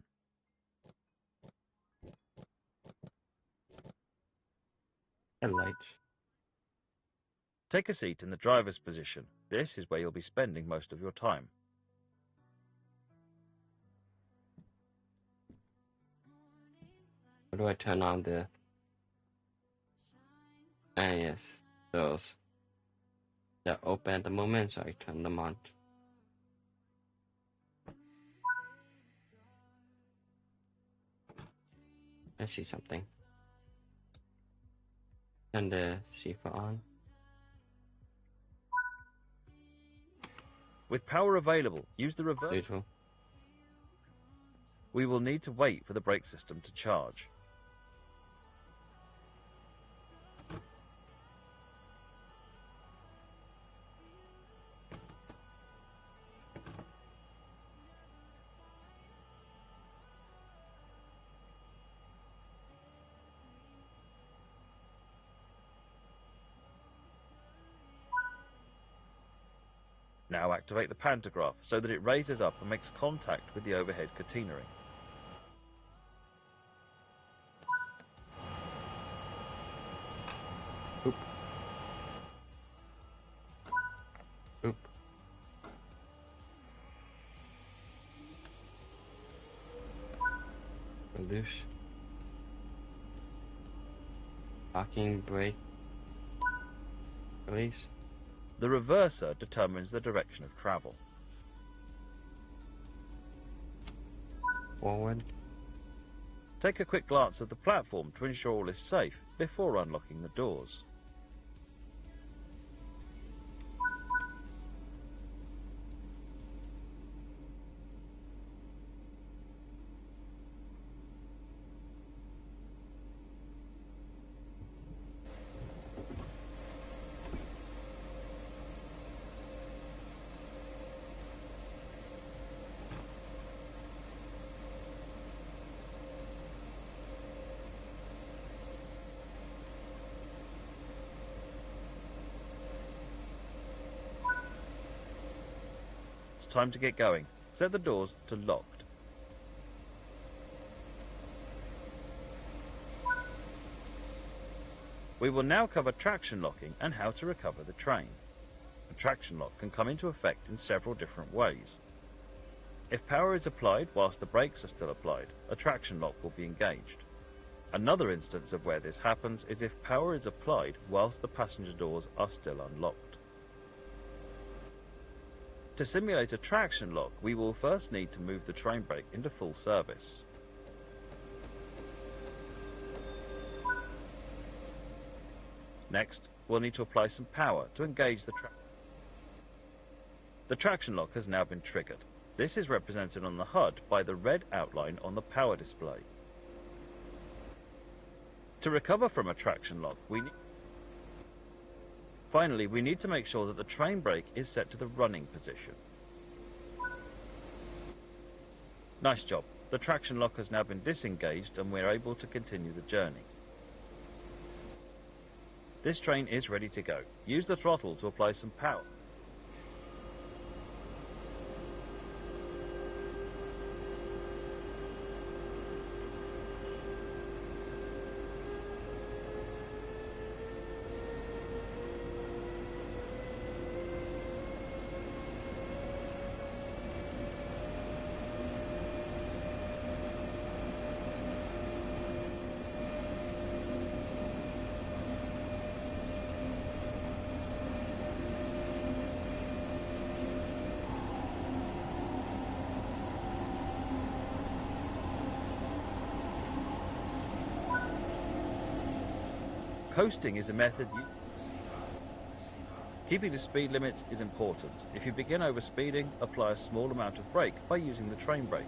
Headlights. Take a seat in the driver's position. This is where you'll be spending most of your time. How do I turn on the... Ah, yes, those. They're open at the moment, so I turn them on. I see something. Turn the CFA on. With power available, use the reverse. Neutral. We will need to wait for the brake system to charge. Now activate the pantograph so that it raises up and makes contact with the overhead catenary. Oop. Oop. Loose. Parking brake. Release. The reverser determines the direction of travel. Forward. Take a quick glance at the platform to ensure all is safe before unlocking the doors. It's time to get going. Set the doors to locked. We will now cover traction locking and how to recover the train. A traction lock can come into effect in several different ways. If power is applied whilst the brakes are still applied, a traction lock will be engaged. Another instance of where this happens is if power is applied whilst the passenger doors are still unlocked. To simulate a traction lock, we will first need to move the train brake into full service. Next, we'll need to apply some power to engage the traction. The traction lock has now been triggered. This is represented on the HUD by the red outline on the power display. To recover from a traction lock, Finally, we need to make sure that the train brake is set to the running position. Nice job. The traction lock has now been disengaged and we're able to continue the journey. This train is ready to go. Use the throttle to apply some power. Coasting is a method Keeping to speed limits is important. If you begin overspeeding, apply a small amount of brake by using the train brake.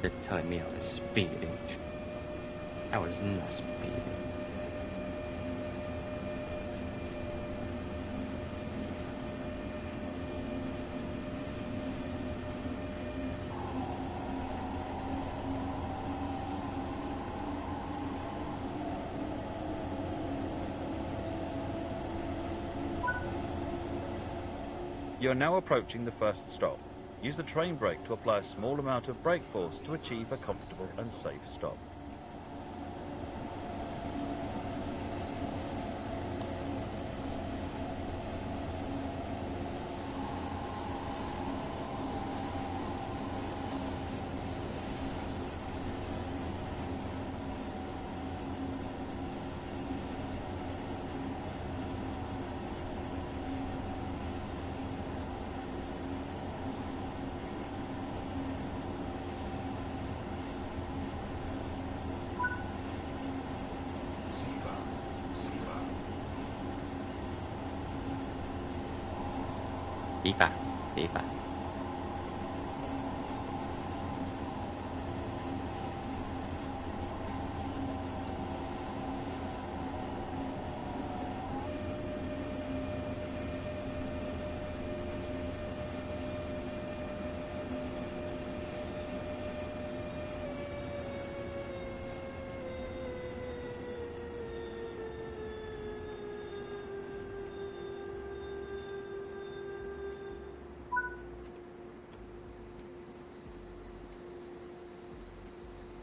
They're telling me I was speeding. I was not speeding. You're now approaching the first stop. Use the train brake to apply a small amount of brake force to achieve a comfortable and safe stop. Deeper, deeper.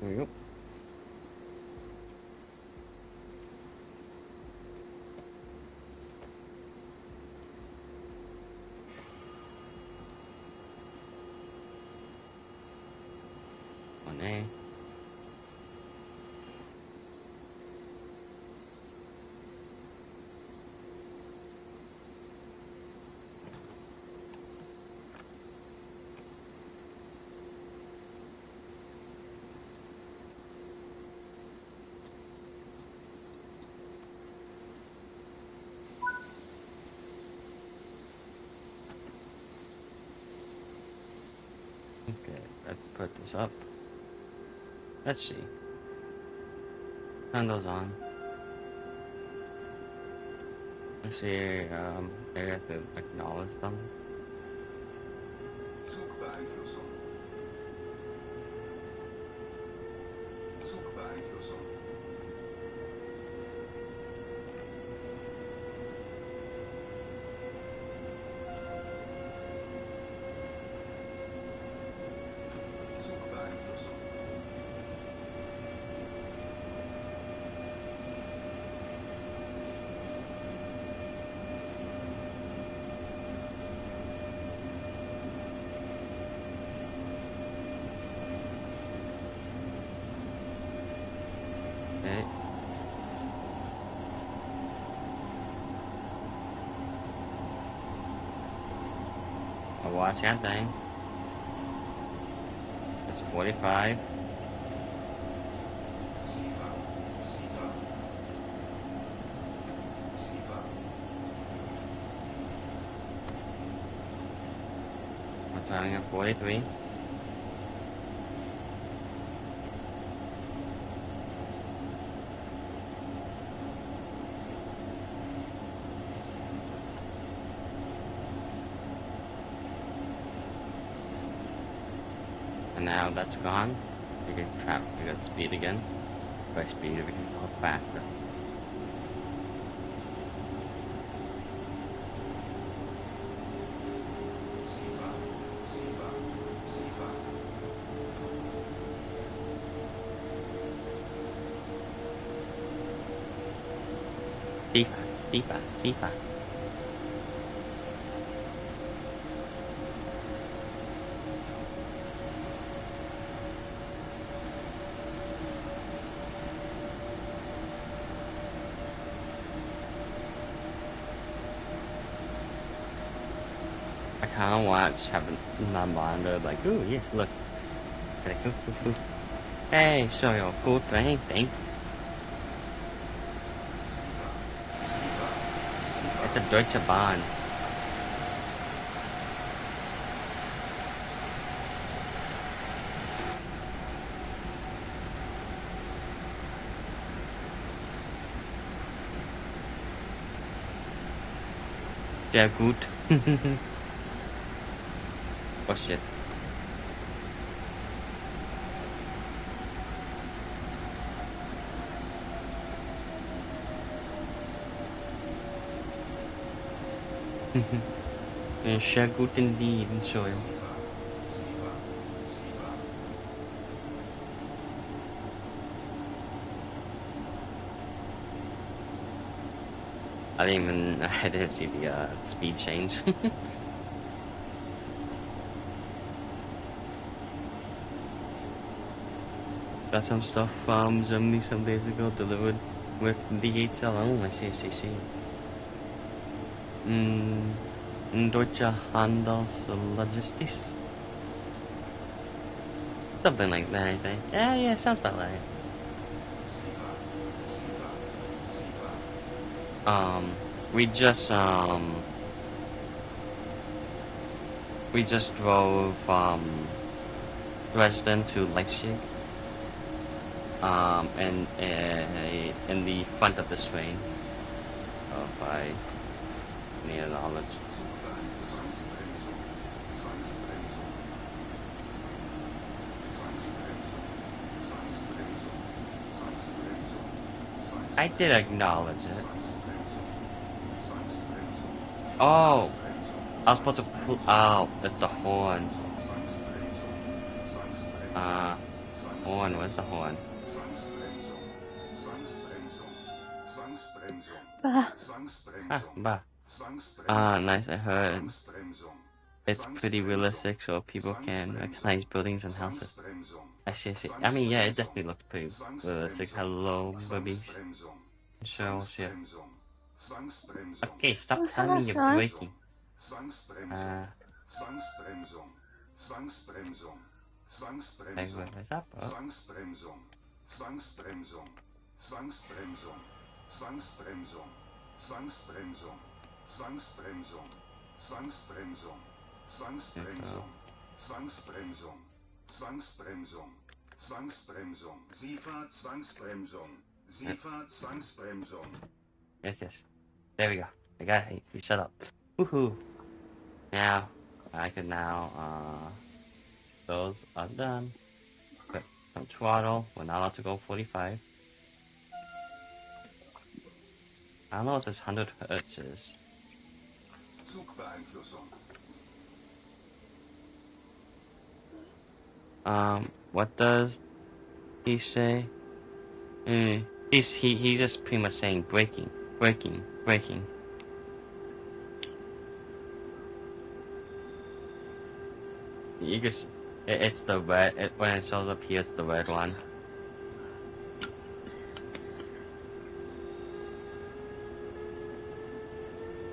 There we go. One A. Okay, let's put this up. Let's see. Turn those on. Let's see, I have to acknowledge them. Zoek beeinflussen. Zoek beeinflussen. Zoek beeinflussen. Okay. I'll watch that thing. It's 45. Siva. Siva. Siva. I'm turning at 43. And now that's gone. We can trap, we got speed again. By speed, we can go faster. Siva. Siva. Siva. Deeper, deeper, deeper. I kind of want to just have my monitor like, ooh, yes, look. Hey, show you a cool thing. Thank you. It's a Deutsche Bahn. Sehr gut. Oh shit. Sehr gut indeed, Joel. I didn't see the speed change. Got some stuff from Germany some days ago delivered with DHL. Oh, my CCC. Deutsche Handels Logistics. Something like that, I think. Yeah, sounds about right. We just we just drove Dresden to Leipzig. And in the front of this train, if I need knowledge. I did acknowledge it. Oh, I was supposed to pull out. It's the horn. Horn. Where's the horn? Bah. Bah. Nice. I heard it's pretty realistic, so people can recognize buildings and houses. I see. I mean, yeah, it definitely looks pretty realistic. Hello, babies. Shells here. Okay, stop telling me you're breaking. What's up, bro? Yes. There we go. I got it. You shut up. Woohoo. Now, I can those are done. But from throttle, we're not allowed to go 45. I don't know what this 100 hertz is. What does he say? He's just pretty much saying braking. You just, it's the red, when it shows up here, it's the red one.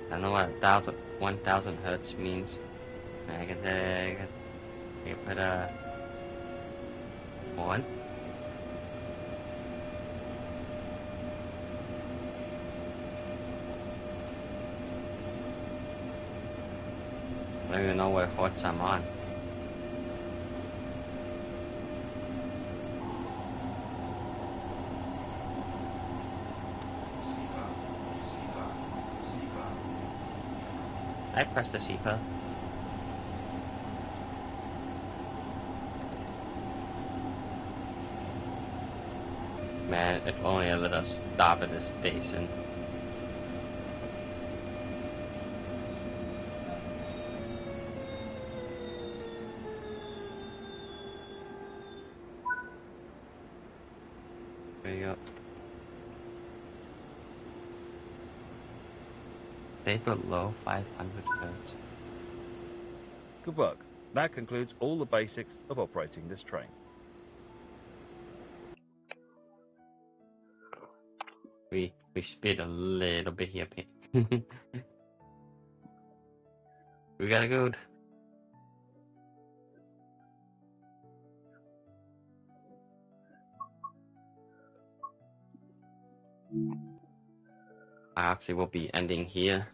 I don't know what 1000 hertz means. I can put a one. I don't even know what hertz I'm on. I pressed the CPA. Man, if only I let us stop at this station. There you go. Stay below 500 hertz. Good work. That concludes all the basics of operating this train. We speed a little bit here. We gotta go. Actually, we'll be ending here.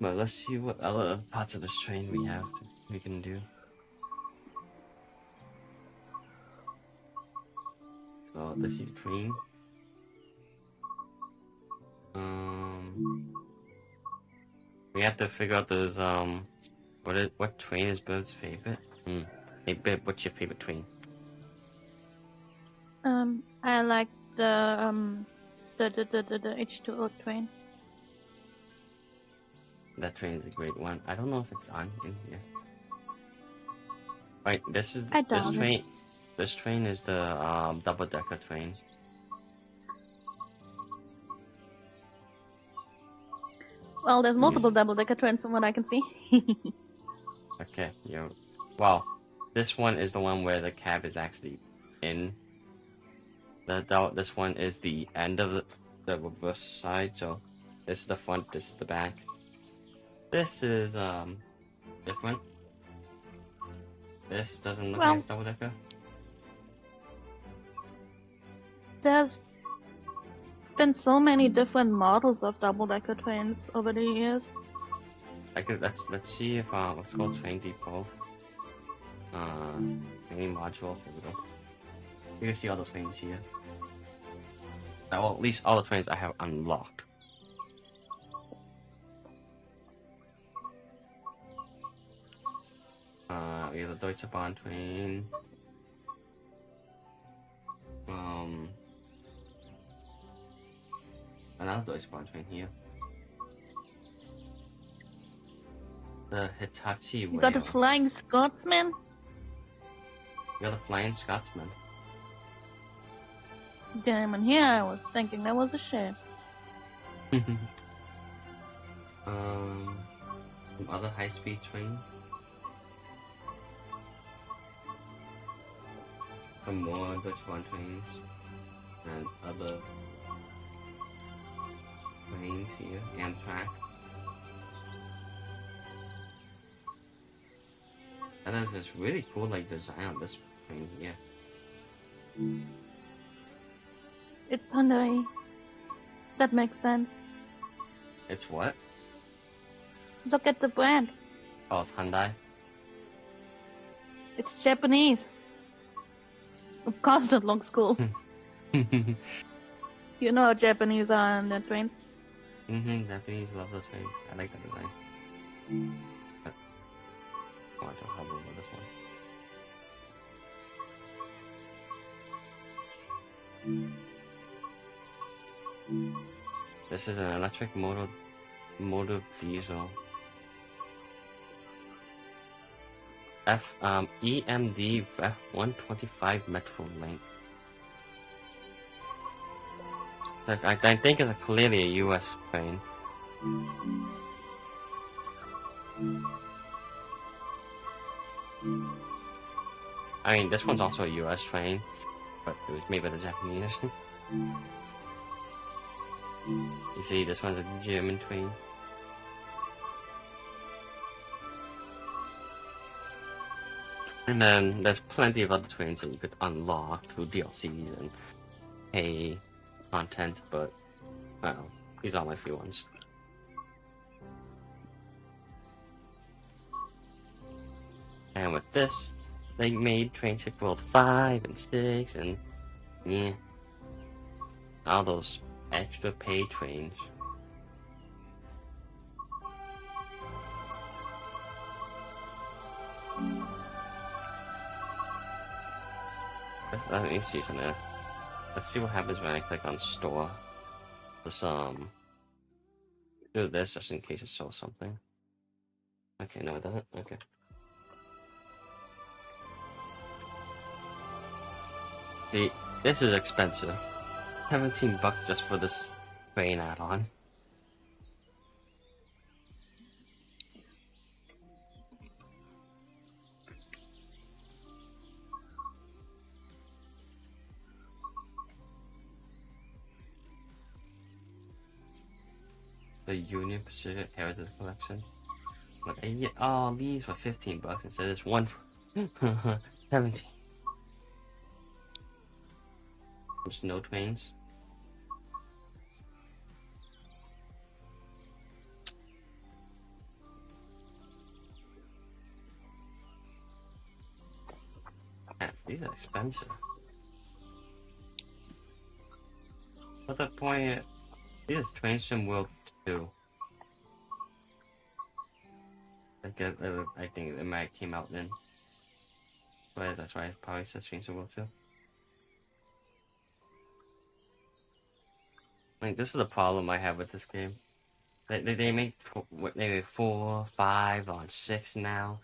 But let's see what other parts of this train we can do. So this is the train. We have to figure out those what train is Bird's favorite? Hey Bird, what's your favorite train? I like the H2O train. That train is a great one. I don't know if it's on in here. Right, this train. This train is the double-decker train. Well, there's multiple double-decker trains from what I can see. Okay, well, this one is the one where the cab is actually in. This one is the end of the reverse side, so this is the front, this is the back. This is different. This doesn't look like it's double-decker. There's been so many different models of double-decker trains over the years. I could let's see if let's go train depot. Any modules? There we go. You can see all the trains here. Well, at least all the trains I have unlocked. We have the Deutsche Bahn train. Another Deutsche Bahn train here. The Hitachi You Rail. got a Flying Scotsman? You're the Flying Scotsman. Damn, and here I was thinking that was a shame. Some other high-speed train. Some more Deutsche Bahn trains. And other trains here. Amtrak. And there's this really cool like design on this train here. It's Hyundai. That makes sense. It's what? Look at the brand. Oh, it's Hyundai. It's Japanese. Of course it looks cool. You know how Japanese are on their trains. Japanese love the trains. I like the design. But I want to have over this one. This is an electric motor diesel. EMD F125 Metro Link. I think it's clearly a US train. I mean, this one's also a US train, but it was made by the Japanese. You see, this one's a German train. And then there's plenty of other trains that you could unlock through DLCs and pay content, but well, these are my few ones. And with this, they made Train Ship World 5 and 6 and yeah, all those extra paid trains. Let me see something. Let's see what happens when I click on store. Let's do this just in case it shows something. Okay, no it doesn't. Okay. See, this is expensive. $17 just for this train add-on. The Union Pacific Heritage Collection. But I get all these for $15 instead of this one for 17. Snow trains. Man, these are expensive. What's the point? This is Train Sim World 2. I think it might came out then. But that's why it probably says Train Sim World 2. Like, this is the problem I have with this game. They make maybe 4, 5, on 6 now.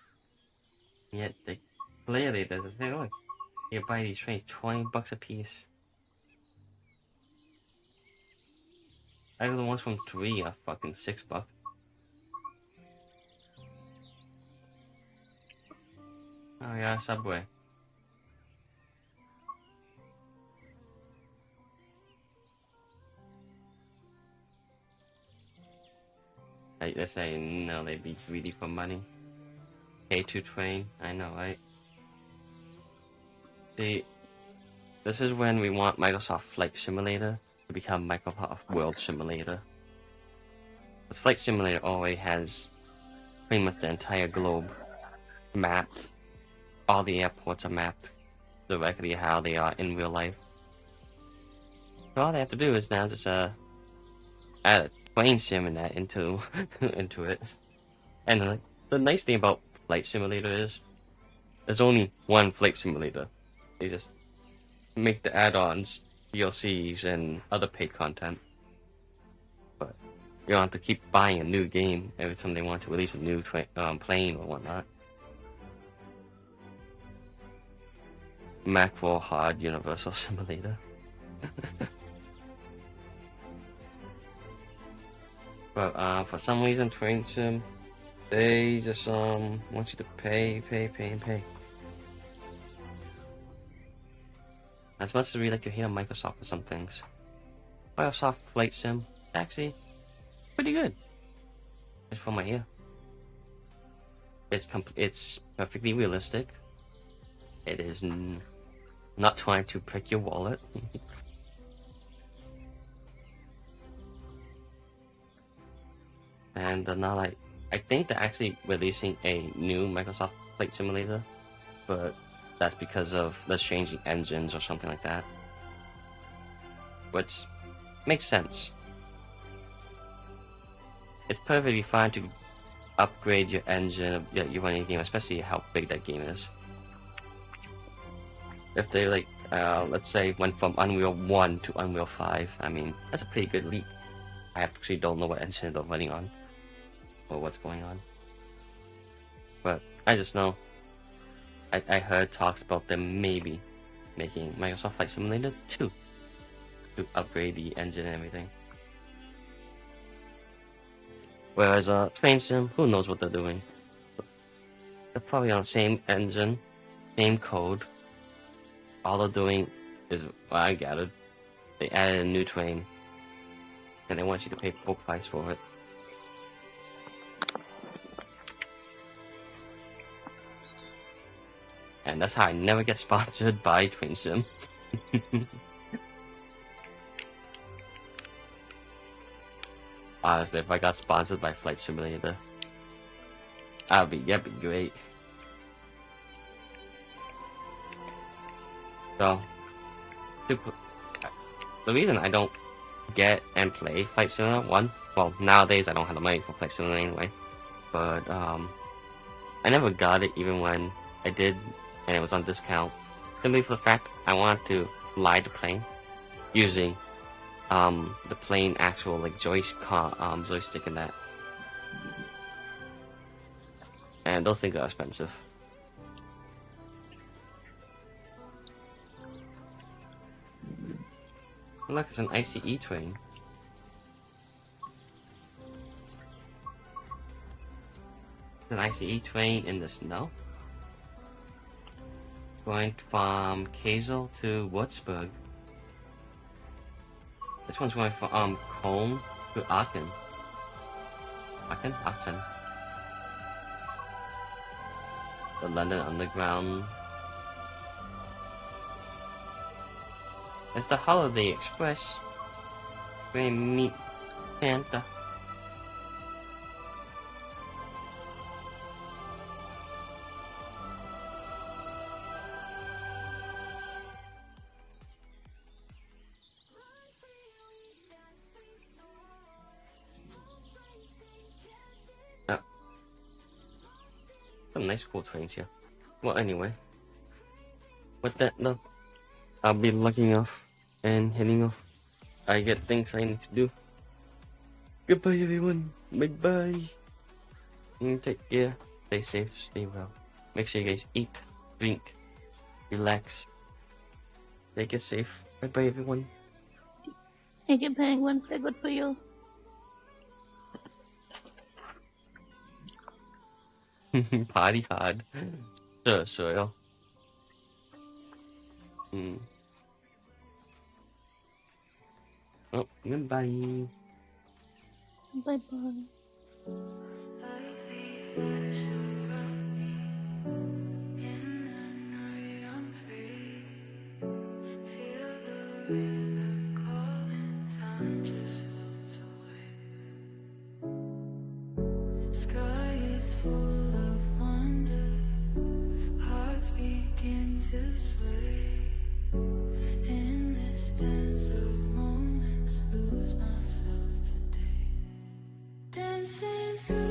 Yet they clearly there's a thing. Look, you buy these trains $20 a piece. I have the ones from 3 are fucking $6. Oh yeah, Subway. They're saying no, they'd be greedy for money. K2 train, I know, right? See, this is when we want Microsoft Flight Simulator to become Microsoft World Simulator. This Flight Simulator already has pretty much the entire globe mapped. All the airports are mapped directly how they are in real life. So all they have to do is now just add a plane sim in that into into it. And the nice thing about Flight Simulator is there's only one Flight Simulator. They just make the add-ons, DLCs, and other paid content. But you don't have to keep buying a new game every time they want to release a new plane or whatnot. Macro Hard Universal Simulator. But for some reason, Train Sim, they just want you to pay. As much as we like to hate on Microsoft for some things, Microsoft Flight Sim actually pretty good. Just for my ear. It's perfectly realistic. It is not trying to prick your wallet. And not like I think they're actually releasing a new Microsoft Flight Simulator, but that's because of the changing engines or something like that, which makes sense. It's perfectly fine to upgrade your engine that you run a game, especially how big that game is. If they like, let's say, went from Unreal 1 to Unreal 5, I mean, that's a pretty good leap. I actually don't know what engine they're running on, or what's going on. But I just know, I heard talks about them maybe making Microsoft Flight Simulator 2 to upgrade the engine and everything. Whereas Train Sim, who knows what they're doing? They're probably on the same engine, same code. All they're doing is, well, I gathered, they added a new train, and they want you to pay full price for it. And that's how I never get sponsored by Train Sim. Honestly, if I got sponsored by Flight Simulator, that'd be great. So, the reason I don't get and play Flight Simulator, one, well, nowadays I don't have the money for Flight Simulator anyway, but I never got it even when I did, and it was on discount, simply for the fact I wanted to fly the plane using the plane actual like joystick and that, and those things are expensive. Look, it's an ICE train. An ICE train in the snow, going from Kassel to Würzburg. This one's going from Köln to Aachen. Aachen. The London Underground. It's the Holiday Express. We meet Santa. Some nice cool trains here. Well, anyway, with that though, I'll be logging off and heading off. I get things I need to do. Goodbye, everyone. Bye-bye. Take care. Stay safe. Stay well. Make sure you guys eat, drink, relax. Take it safe. Bye-bye, everyone. Take it, penguins. They're good for you. Party hard. Sure. Oh, goodbye. Bye-bye. Sky is full of wonder. Hearts begin to sway. In this dance of moments, lose myself today. Dancing through